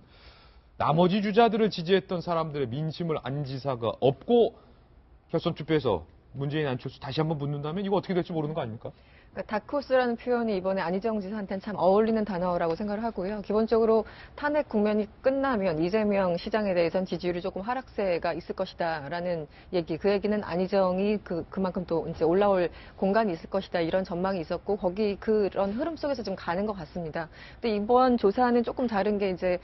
나머지 주자들을 지지했던 사람들의 민심을 안 지사가 업고 결선 투표에서 문재인 안철수 다시 한번 붙는다면 이거 어떻게 될지 모르는 거 아닙니까? 그러니까 다크호스라는 표현이 이번에 안희정 지사한테는 참 어울리는 단어라고 생각을 하고요. 기본적으로 탄핵 국면이 끝나면 이재명 시장에 대해서는 지지율이 조금 하락세가 있을 것이다라는 얘기. 그 얘기는 안희정이 그만큼 또 이제 올라올 공간이 있을 것이다 이런 전망이 있었고 거기 그런 흐름 속에서 좀 가는 것 같습니다. 근데 이번 조사는 조금 다른 게 이제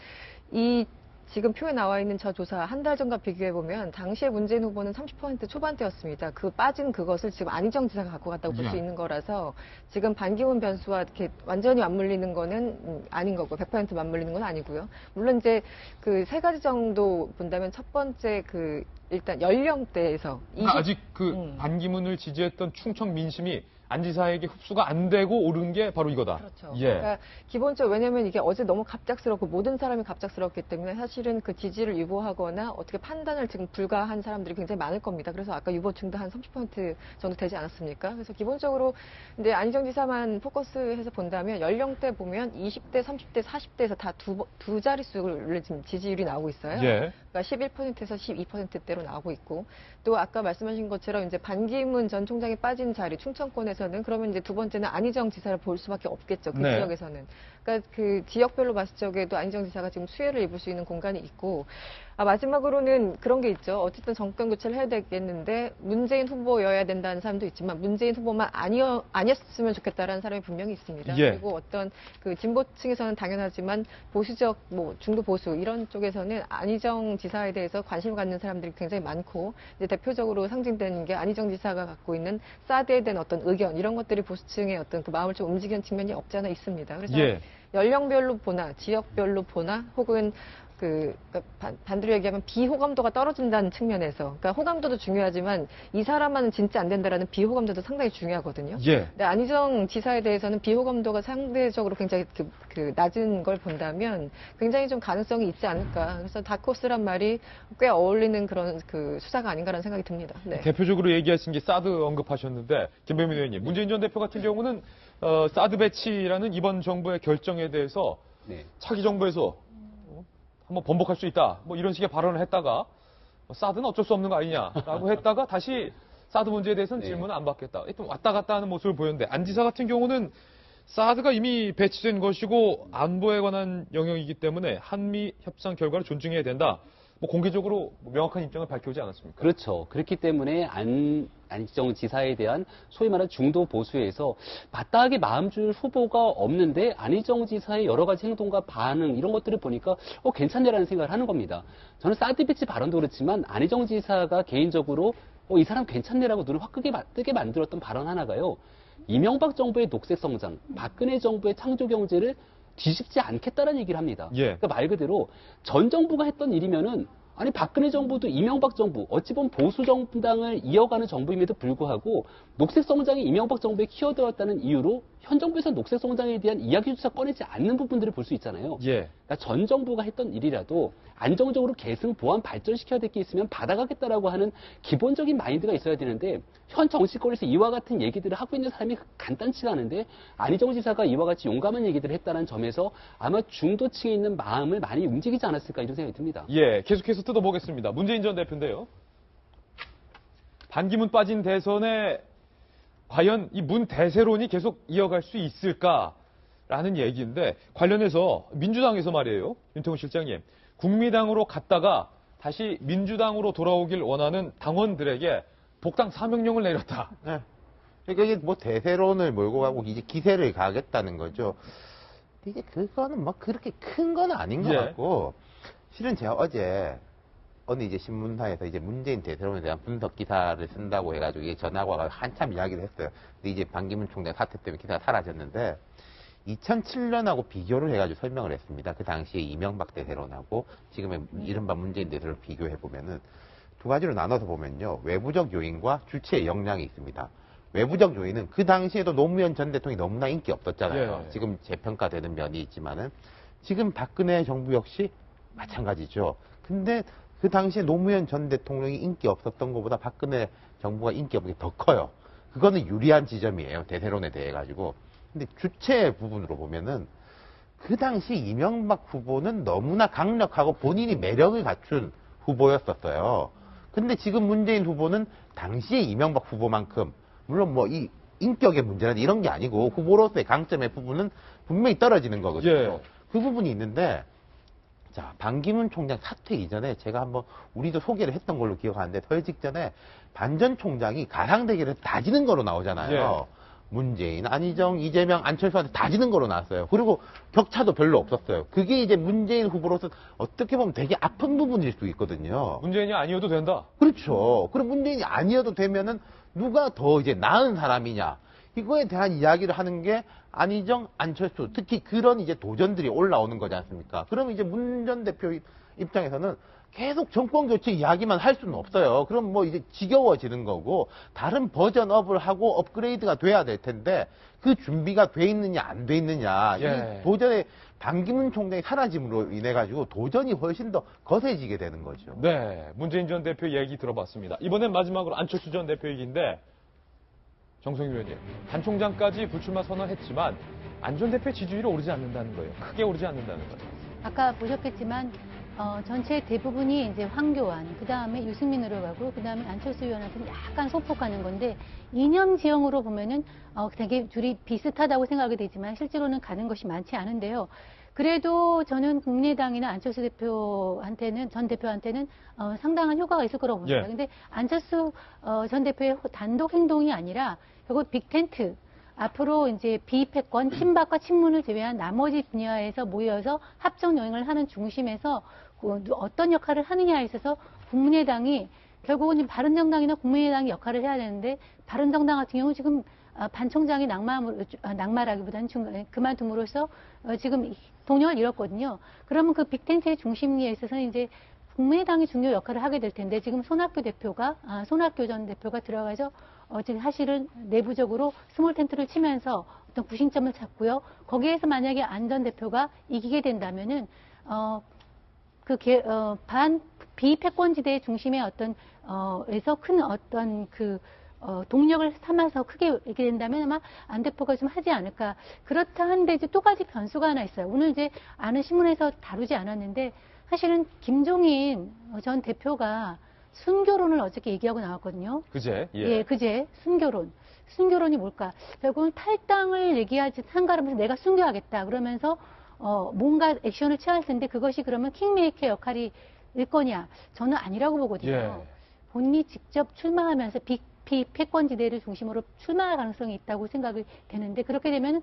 지금 표에 나와 있는 저 조사 한 달 전과 비교해 보면 당시에 문재인 후보는 30% 초반대였습니다. 그 빠진 그것을 지금 안희정 지사가 갖고 갔다고 볼 수 있는 거라서 지금 반기문 변수와 이렇게 완전히 맞물리는 거는 아닌 거고 100% 맞물리는 건 아니고요. 물론 이제 그 세 가지 정도 본다면 첫 번째 일단 연령대에서 아직 반기문을 지지했던 충청 민심이 안 지사에게 흡수가 안 되고 오른 게 바로 이거다. 그렇죠. 예. 그러니까 기본적으로 왜냐하면 이게 어제 너무 갑작스럽고 모든 사람이 갑작스럽기 때문에 사실은 그 지지를 유보하거나 어떻게 판단을 지금 불가한 사람들이 굉장히 많을 겁니다. 그래서 아까 유보층도 한 30% 정도 되지 않았습니까? 그래서 기본적으로 이제 안희정 지사만 포커스해서 본다면 연령대 보면 20대, 30대, 40대에서 다 두 자릿수를 지금 지지율이 나오고 있어요. 예. 그러니까 11%에서 12%대로 나오고 있고 또 아까 말씀하신 것처럼 이제 반기문 전 총장이 빠진 자리 충청권에서는 그러면 이제 두 번째는 안희정 지사를 볼 수밖에 없겠죠. 그 네. 지역에서는. 그러니까 그 지역별로 봤을 적에도 안희정 지사가 지금 수혜를 입을 수 있는 공간이 있고 마지막으로는 그런 게 있죠. 어쨌든 정권 교체를 해야 되겠는데 문재인 후보여야 된다는 사람도 있지만 문재인 후보만 아니었으면 좋겠다라는 사람이 분명히 있습니다. 예. 그리고 어떤 그 진보층에서는 당연하지만 보수적 중도 보수 이런 쪽에서는 안희정 지사에 대해서 관심을 갖는 사람들이 굉장히 많고 이제 대표적으로 상징되는 게 안희정 지사가 갖고 있는 사드에 대한 어떤 의견 이런 것들이 보수층의 어떤 그 마음을 좀 움직이는 측면이 없지 않아 있습니다. 그래서 예. 연령별로 보나 지역별로 보나 혹은 반대로 얘기하면 비호감도가 떨어진다는 측면에서, 그러니까 호감도도 중요하지만 이 사람만은 진짜 안 된다라는 비호감도도 상당히 중요하거든요. 예. 근데 안희정 지사에 대해서는 비호감도가 상대적으로 굉장히 낮은 걸 본다면 굉장히 좀 가능성이 있지 않을까. 그래서 다크호스란 말이 꽤 어울리는 그런 수사가 아닌가라는 생각이 듭니다. 네. 대표적으로 얘기하신 게 사드 언급하셨는데 김병민 의원님, 문재인 전 대표 같은 경우는 사드 배치라는 이번 정부의 결정에 대해서 네. 차기 정부에서 한번 번복할 수 있다. 뭐 이런 식의 발언을 했다가 사드는 어쩔 수 없는 거 아니냐라고 했다가 다시 사드 문제에 대해서는 네. 질문을 안 받겠다. 하여튼 왔다 갔다 하는 모습을 보였는데 안 지사 같은 경우는 사드가 이미 배치된 것이고 안보에 관한 영역이기 때문에 한미 협상 결과를 존중해야 된다. 뭐 공개적으로 명확한 입장을 밝혀오지 않았습니까? 그렇죠. 그렇기 때문에 안희정 지사에 대한 소위 말하는 중도 보수에서 마땅하게 마음 줄 후보가 없는데 안희정 지사의 여러 가지 행동과 반응 이런 것들을 보니까 괜찮네라는 생각을 하는 겁니다. 저는 사드 배치 발언도 그렇지만 안희정 지사가 개인적으로 이 사람 괜찮네라고 눈을 확 뜨게 만들었던 발언 하나가요. 이명박 정부의 녹색 성장, 박근혜 정부의 창조 경제를 뒤집지 않겠다라는 얘기를 합니다. 예. 그러니까 말 그대로 전 정부가 했던 일이면은 아니 박근혜 정부도 이명박 정부 어찌 보면 보수 정당을 이어가는 정부임에도 불구하고 녹색 성장이 이명박 정부에 키워들었다는 이유로 현 정부에서 녹색 성장에 대한 이야기조차 꺼내지 않는 부분들을 볼 수 있잖아요. 예. 그러니까 전 정부가 했던 일이라도 안정적으로 계승 보완 발전시켜야 될 게 있으면 받아가겠다라고 하는 기본적인 마인드가 있어야 되는데 현 정치권에서 이와 같은 얘기들을 하고 있는 사람이 간단치가 않은데 안희정 지사가 이와 같이 용감한 얘기들을 했다는 점에서 아마 중도층에 있는 마음을 많이 움직이지 않았을까 이런 생각이 듭니다. 예, 계속해서 뜯어보겠습니다. 문재인 전 대표인데요. 반기문 빠진 대선에 과연 이 문 대세론이 계속 이어갈 수 있을까? 라는 얘기인데 관련해서 민주당에서 말이에요. 윤태곤 실장님. 국민당으로 갔다가 다시 민주당으로 돌아오길 원하는 당원들에게 복당 사명령을 내렸다. 네. 그러니까 이게 뭐 대세론을 몰고 가고 이제 기세를 가겠다는 거죠. 이게 그거는 뭐 그렇게 큰 건 아닌 것 예. 같고 실은 제가 어제 어느 이제 신문사에서 이제 문재인 대세론에 대한 분석 기사를 쓴다고 해가지고 이게 전화가 와서 한참 이야기를 했어요. 근데 이제 반기문 총장 사태 때문에 기사가 사라졌는데 2007년하고 비교를 해가지고 설명을 했습니다. 그 당시에 이명박 대세론하고 지금의 이른바 문재인 대세론을 비교해보면은 두 가지로 나눠서 보면요. 외부적 요인과 주체의 역량이 있습니다. 외부적 요인은 그 당시에도 노무현 전 대통령이 너무나 인기 없었잖아요. 예. 지금 재평가되는 면이 있지만은 지금 박근혜 정부 역시 마찬가지죠. 근데 그 당시에 노무현 전 대통령이 인기 없었던 것보다 박근혜 정부가 인기 없는 게 더 커요. 그거는 유리한 지점이에요. 대세론에 대해 가지고. 근데 주체 부분으로 보면은 그 당시 이명박 후보는 너무나 강력하고 본인이 매력을 갖춘 후보였었어요. 근데 지금 문재인 후보는 당시에 이명박 후보만큼 물론 뭐 이 인격의 문제나 이런 게 아니고 후보로서의 강점의 부분은 분명히 떨어지는 거거든요. 예. 그 부분이 있는데 자, 반기문 총장 사퇴 이전에 제가 한번 우리도 소개를 했던 걸로 기억하는데 설 직전에 반 전 총장이 가상 대결을 다지는 거로 나오잖아요. 예. 문재인, 안희정, 이재명, 안철수한테 다지는 거로 나왔어요. 그리고 격차도 별로 없었어요. 그게 이제 문재인 후보로서 어떻게 보면 되게 아픈 부분일 수 있거든요. 문재인이 아니어도 된다. 그렇죠. 그럼 문재인이 아니어도 되면은 누가 더 이제 나은 사람이냐. 이거에 대한 이야기를 하는 게 안희정, 안철수, 특히 그런 이제 도전들이 올라오는 거지 않습니까? 그럼 이제 문 전 대표 입장에서는 계속 정권 교체 이야기만 할 수는 없어요. 그럼 뭐 이제 지겨워지는 거고 다른 버전업을 하고 업그레이드가 돼야 될 텐데 그 준비가 돼 있느냐 안 돼 있느냐. 예. 이 도전의 반기문 총장이 사라짐으로 인해 가지고 도전이 훨씬 더 거세지게 되는 거죠. 네, 문재인 전 대표 얘기 들어봤습니다. 이번엔 마지막으로 안철수 전 대표 얘기인데 정성희 의원님, 반 총장까지 불출마 선언했지만 안 전 대표의 지지율이 오르지 않는다는 거예요. 크게 오르지 않는다는 거예요. 아까 보셨겠지만 전체 대부분이 이제 황교안, 그 다음에 유승민으로 가고, 그 다음에 안철수 의원한테는 약간 소폭하는 건데, 이념 지형으로 보면은 되게 둘이 비슷하다고 생각이 되지만 실제로는 가는 것이 많지 않은데요. 그래도 저는 국민의당이나 안철수 대표한테는, 전 대표한테는 상당한 효과가 있을 거라고 봅니다. 예. 근데 안철수 전 대표의 단독 행동이 아니라 결국 빅텐트, 앞으로 이제 비패권, 친박과 친문을 제외한 나머지 분야에서 모여서 합정 영향을 하는 중심에서 어떤 역할을 하느냐에 있어서 국민의당이 결국은 바른정당이나 국민의당이 역할을 해야 되는데 바른정당 같은 경우 지금 반 총장이 낙마라기보다는 그만둠으로써 지금 동력을 잃었거든요. 그러면 그 빅텐트의 중심리에 있어서는 이제 국민의당이 중요 역할을 하게 될 텐데 지금 손학규 전 대표가 들어가서 지금 사실은 내부적으로 스몰 텐트를 치면서 어떤 구심점을 잡고요. 거기에서 만약에 안 전 대표가 이기게 된다면은 반 비패권지대의 중심의 에서 큰 어떤 동력을 삼아서 크게 이렇게 된다면 아마 안 대표가 좀 하지 않을까. 그렇다 한데 이제 또 가지 변수가 하나 있어요. 오늘 이제 아는 신문에서 다루지 않았는데 사실은 김종인 전 대표가 순교론을 어저께 얘기하고 나왔거든요. 그제? 예, 그제 순교론. 순교론이 뭘까? 결국은 탈당을 얘기하지 상가하면서 내가 순교하겠다. 그러면서 뭔가 액션을 취할 텐데 그것이 그러면 킹메이커 역할이 일 거냐? 저는 아니라고 보거든요. 예. 본인이 직접 출마하면서 비패권지대를 중심으로 출마할 가능성이 있다고 생각이 되는데 그렇게 되면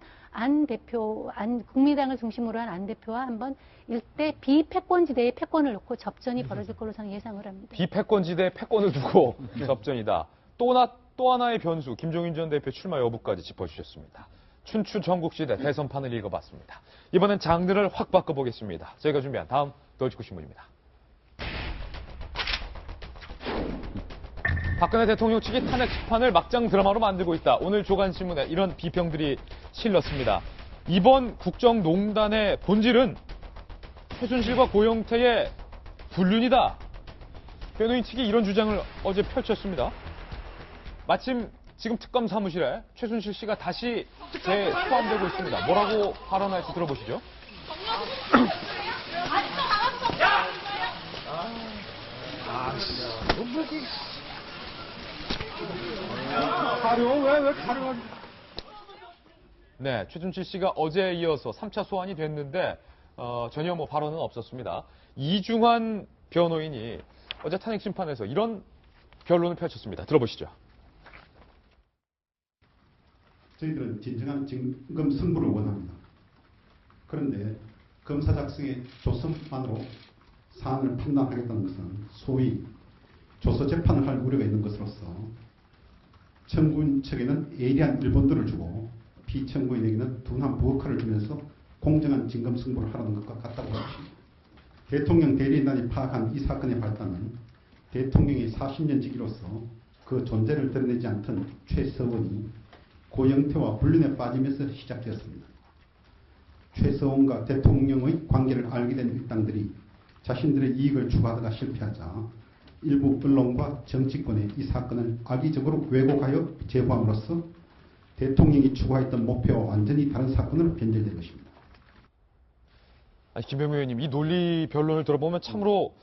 국민당을 중심으로 한 안 대표와 한번 일대 비패권지대에 패권을 놓고 접전이 벌어질 걸로 저는 예상을 합니다. 비패권지대에 패권을 두고 접전이다. 또 하나의 변수, 김종인 전 대표 출마 여부까지 짚어주셨습니다. 춘추 전국시대 대선판을 읽어봤습니다. 이번엔 장르를 확 바꿔보겠습니다. 저희가 준비한 다음 돌직구 신문입니다. 박근혜 대통령 측이 탄핵 심판을 막장 드라마로 만들고 있다. 오늘 조간신문에 이런 비평들이 실렸습니다. 이번 국정농단의 본질은 최순실과 고영태의 불륜이다. 변호인 측이 이런 주장을 어제 펼쳤습니다. 마침 지금 특검 사무실에 최순실 씨가 다시 재포함되고 있습니다. 뭐라고 발언할지 들어보시죠. 가려? 왜 가려가지고. 네, 최순실 씨가 어제에 이어서 3차 소환이 됐는데 전혀 뭐 발언은 없었습니다. 이중환 변호인이 어제 탄핵 심판에서 이런 변론을 펼쳤습니다. 들어보시죠. 저희들은 진정한 증거 승부를 원합니다. 그런데 검사 작성의 조서만으로 사안을 판단하겠다는 것은 소위 조서 재판을 할 우려가 있는 것으로서 청구인 측에는 예리한 일본들을 주고 피청구인에게는 둔한 부역할을 주면서 공정한 진검 승부를 하라는 것과 같다고 하십니다. 대통령 대리인단이 파악한 이 사건의 발단은 대통령이 40년 직위로서 그 존재를 드러내지 않던 최서원이 고영태와 불륜에 빠지면서 시작되었습니다. 최서원과 대통령의 관계를 알게 된 일당들이 자신들의 이익을 추구하다가 실패하자 일부 언론과 정치권에 이 사건을 악의적으로 왜곡하여 제보함으로써 대통령이 추구했던 목표와 완전히 다른 사건으로 변질된 것입니다. 김병민 의원님, 이 논리 변론을 들어보면 참으로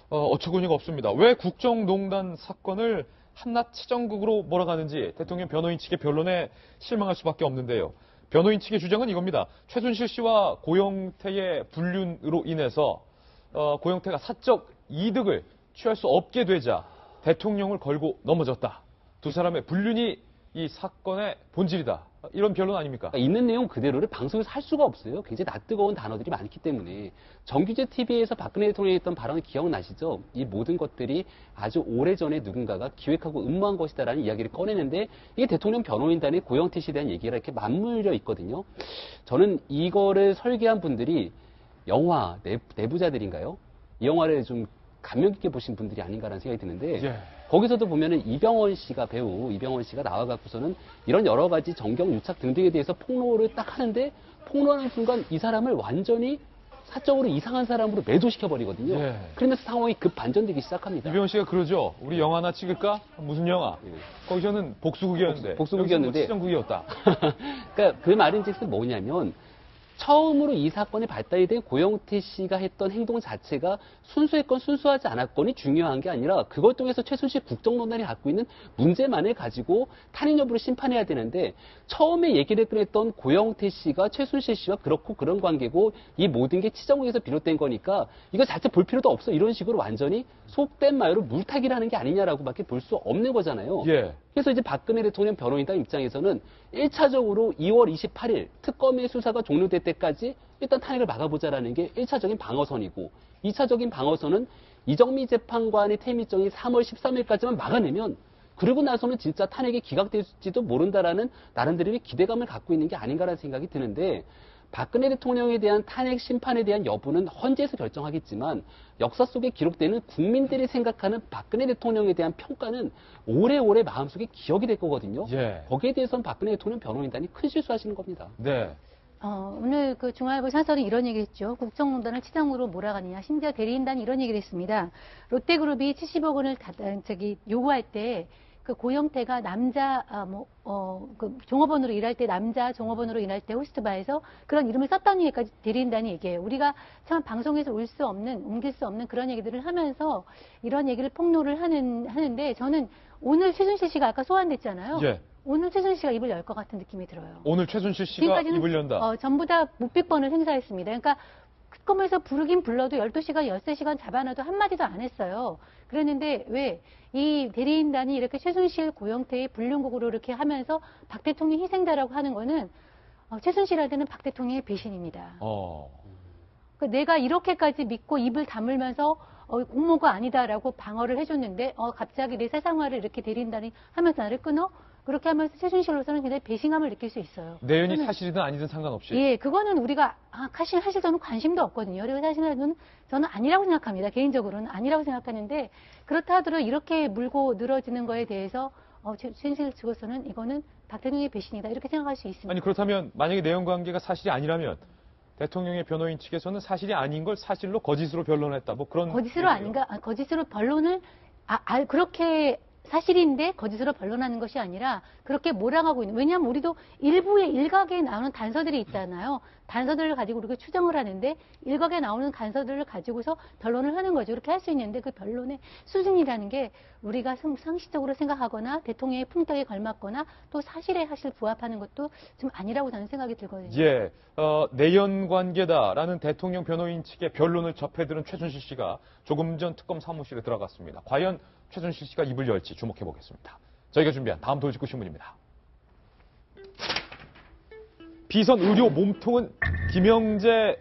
어처구니가 없습니다. 왜 국정농단 사건을 한낱 치정극으로 몰아가는지 대통령 변호인 측의 변론에 실망할 수밖에 없는데요. 변호인 측의 주장은 이겁니다. 최순실 씨와 고영태의 불륜으로 인해서 고영태가 사적 이득을 취할 수 없게 되자 대통령을 걸고 넘어졌다. 두 사람의 불륜이 이 사건의 본질이다. 이런 변론 아닙니까? 있는 내용 그대로를 방송에서 할 수가 없어요. 굉장히 낯뜨거운 단어들이 많기 때문에. 정규제 TV에서 박근혜 대통령이 했던 발언 기억나시죠? 이 모든 것들이 아주 오래전에 누군가가 기획하고 음모한 것이다라는 이야기를 꺼내는데 이게 대통령 변호인단의 고영태 씨에 대한 얘기가 이렇게 맞물려 있거든요. 저는 이거를 설계한 분들이 영화 내부자들인가요? 이 영화를 좀 감명 깊게 보신 분들이 아닌가라는 생각이 드는데 예. 거기서도 보면은 배우 이병헌 씨가 나와갖고서는 이런 여러 가지 정경 유착 등등에 대해서 폭로를 딱 하는데 폭로하는 순간 이 사람을 완전히 사적으로 이상한 사람으로 매도시켜 버리거든요. 예. 그러면서 상황이 급 반전되기 시작합니다. 이병헌 씨가 그러죠. 우리 영화 하나 찍을까? 무슨 영화? 거기서는 복수극이었는데. 복수극이었는데. 시정극이었다. 그러니까 그 말인즉슨 뭐냐면 처음으로 이 사건이 발달이 된 고영태 씨가 했던 행동 자체가 순수했건 순수하지 않았건이 중요한 게 아니라 그걸 통해서 최순실 국정농단이 갖고 있는 문제만을 가지고 탄핵 여부를 심판해야 되는데 처음에 얘기를 꺼냈던 고영태 씨가 최순실 씨와 그렇고 그런 관계고 이 모든 게 치정국에서 비롯된 거니까 이거 자체 볼 필요도 없어 이런 식으로 완전히 속된 말로 물타기를 하는 게 아니냐라고밖에 볼 수 없는 거잖아요. 예. 그래서 이제 박근혜 대통령 변호인단 입장에서는 1차적으로 2월 28일 특검의 수사가 종료될 때까지 일단 탄핵을 막아보자라는 게 1차적인 방어선이고 2차적인 방어선은 이정미 재판관의 퇴임 일정이 3월 13일까지만 막아내면 그러고 나서는 진짜 탄핵이 기각될지도 모른다라는 나름대로의 기대감을 갖고 있는 게 아닌가라는 생각이 드는데 박근혜 대통령에 대한 탄핵 심판에 대한 여부는 헌재에서 결정하겠지만 역사 속에 기록되는 국민들이 생각하는 박근혜 대통령에 대한 평가는 오래오래 마음속에 기억이 될 거거든요. 예. 거기에 대해서는 박근혜 대통령 변호인단이 큰 실수하시는 겁니다. 네. 오늘 그 중앙일보 사설은 이런 얘기를 했죠. 국정농단을 치장으로 몰아가느냐. 심지어 대리인단이 이런 얘기를 했습니다. 롯데그룹이 70억 원을 요구할 때 그 고영태가 남자 그 종업원으로 일할 때 남자 종업원으로 일할 때 호스트바에서 그런 이름을 썼다는 얘기까지 대리인단이 얘기해요. 우리가 참 방송에서 옮길 수 없는 그런 얘기들을 하면서 이런 얘기를 폭로를 하는데 저는 오늘 최순실 씨가 아까 소환됐잖아요. 예. 오늘 최순실 씨가 입을 열 것 같은 느낌이 들어요. 오늘 최순실 씨가 지금까지는 입을 연다. 전부 다 묵비권을 행사했습니다. 그러니까 특검에서 부르긴 불러도 12시간, 13시간 잡아놔도 한마디도 안 했어요. 그랬는데 왜 이 대리인단이 이렇게 최순실, 고영태의 불륜곡으로 이렇게 하면서 박 대통령 희생자라고 하는 거는 최순실한테는 박 대통령의 배신입니다. 그러니까 내가 이렇게까지 믿고 입을 다물면서 공모가 아니다라고 방어를 해줬는데 갑자기 내 사생활을 이렇게 대리인단이 하면서 나를 끊어? 그렇게 하면서 최순실로서는 굉장히 배신감을 느낄 수 있어요. 내연이 사실이든 아니든 상관없이. 예, 그거는 우리가 사실 저는 관심도 없거든요. 그리고 사실은 저는 아니라고 생각합니다. 개인적으로는 아니라고 생각하는데 그렇다 하더라도 이렇게 물고 늘어지는 거에 대해서 최순실 측으로서는 이거는 박 대통령의 배신이다 이렇게 생각할 수 있습니다. 아니 그렇다면 만약에 내연 관계가 사실이 아니라면 대통령의 변호인 측에서는 사실이 아닌 걸 사실로 거짓으로 변론했다. 뭐 그런 거짓으로 얘기예요. 아닌가? 거짓으로 변론을 그렇게 사실인데 거짓으로 변론하는 것이 아니라 그렇게 몰아가고 있는. 왜냐하면 우리도 일부의 일각에 나오는 단서들이 있잖아요. 단서들을 가지고 우리가 추정을 하는데 일각에 나오는 단서들을 가지고서 변론을 하는 거죠. 그렇게 할 수 있는데 그 변론의 수준이라는 게 우리가 상식적으로 생각하거나 대통령의 품격에 걸맞거나 또 사실에 사실 부합하는 것도 좀 아니라고 저는 생각이 들거든요. 예, 내연 관계다라는 대통령 변호인 측의 변론을 접해들은 최순실 씨가 조금 전 특검 사무실에 들어갔습니다. 과연 최순실 씨가 입을 열지 주목해 보겠습니다. 저희가 준비한 다음 돌직구 신문입니다. 비선 의료 몸통은 김영재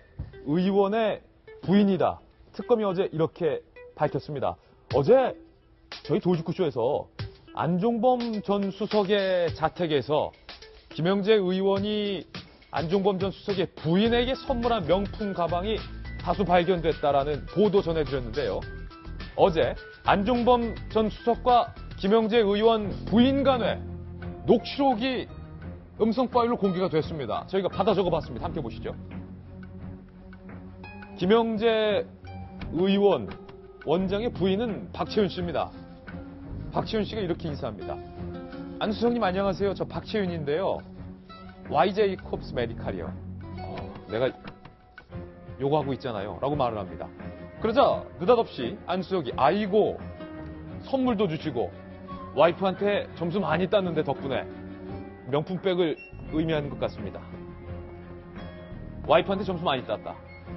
의원의 부인이다. 특검이 어제 이렇게 밝혔습니다. 어제 저희 돌직구쇼에서 안종범 전 수석의 자택에서 김영재 의원이 안종범 전 수석의 부인에게 선물한 명품 가방이 다수 발견됐다라는 보도 전해드렸는데요. 어제 안종범 전 수석과 김영재 의원 부인 간의 녹취록이 음성 파일로 공개가 됐습니다. 저희가 받아 적어봤습니다. 함께 보시죠. 김영재 의원 원장의 부인은 박채윤 씨입니다. 박채윤 씨가 이렇게 인사합니다. 안 수석님 안녕하세요. 저 박채윤인데요. YJ 콥스 메디칼이요. 내가 요구하고 있잖아요. 라고 말을 합니다. 그러자 느닷없이 안 수석이 아이고 선물도 주시고 와이프한테 점수 많이 땄는데 덕분에 명품백을 의미하는 것 같습니다. 와이프한테 점수 많이 땄다.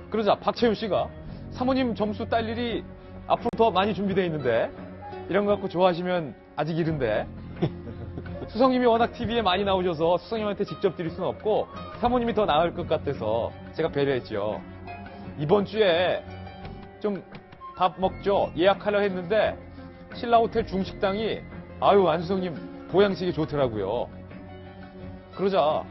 그러자 박채윤 씨가 사모님 점수 딸 일이 앞으로 더 많이 준비되어 있는데 이런 거 갖고 좋아하시면 아직 이른데 수석님이 워낙 TV에 많이 나오셔서 수석님한테 직접 드릴 수는 없고 사모님이 더 나을 것 같아서 제가 배려했죠. 이번 주에 좀 밥 먹죠. 예약하려 했는데 신라호텔 중식당이 아유 안수석님 보양식이 좋더라고요. 그러자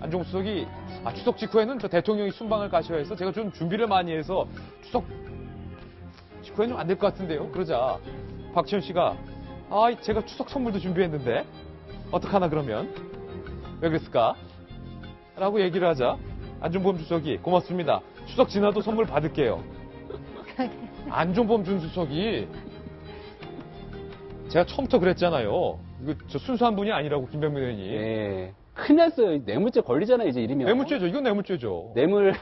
안종 수석이 추석 직후에는 저 대통령이 순방을 가셔야 해서 제가 좀 준비를 많이 해서 추석 직후에는 안 될 것 같은데요. 그러자 박지원 씨가 제가 추석 선물도 준비했는데 어떡하나 그러면 왜 그랬을까? 라고 얘기를 하자 안종범 주석이 고맙습니다. 추석 지나도 선물 받을게요. 안종범 준 주석이 제가 처음부터 그랬잖아요. 이거 저 순수한 분이 아니라고 김병민 의원이. 네. 큰일 났어요. 뇌물죄 걸리잖아요, 이제 이러면. 뇌물죄죠. 이건 뇌물죄죠. 뇌물,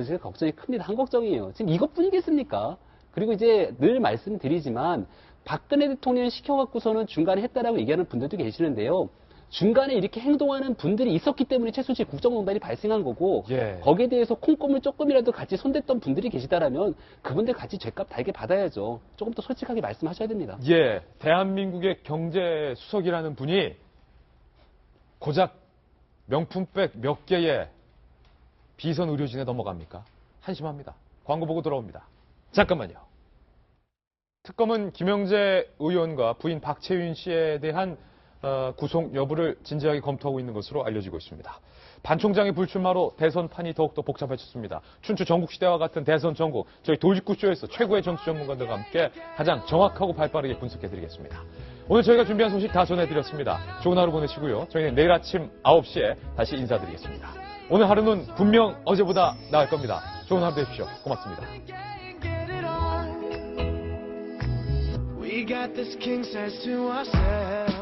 제가 걱정이 큽니다. 한 걱정이에요. 지금 이것뿐이겠습니까? 그리고 이제 늘 말씀드리지만 박근혜 대통령 시켜갖고서는 중간에 했다라고 얘기하는 분들도 계시는데요. 중간에 이렇게 행동하는 분들이 있었기 때문에 최순실 국정농단이 발생한 거고 거기에 대해서 콩고물 조금이라도 같이 손댔던 분들이 계시다라면 그분들 같이 죄값 달게 받아야죠. 조금 더 솔직하게 말씀하셔야 됩니다. 예, 대한민국의 경제 수석이라는 분이 고작 명품백 몇 개의 비선 의료진에 넘어갑니까? 한심합니다. 광고 보고 돌아옵니다. 잠깐만요. 특검은 김영재 의원과 부인 박채윤 씨에 대한 구속 여부를 진지하게 검토하고 있는 것으로 알려지고 있습니다. 반 총장의 불출마로 대선판이 더욱더 복잡해졌습니다. 춘추 전국시대와 같은 대선 전국, 저희 돌직구쇼에서 최고의 정치 전문가들과 함께 가장 정확하고 발빠르게 분석해드리겠습니다. 오늘 저희가 준비한 소식 다 전해드렸습니다. 좋은 하루 보내시고요. 저희는 내일 아침 9시에 다시 인사드리겠습니다. 오늘 하루는 분명 어제보다 나을 겁니다. 좋은 하루 되십시오. 고맙습니다. We got this king size to ourselves.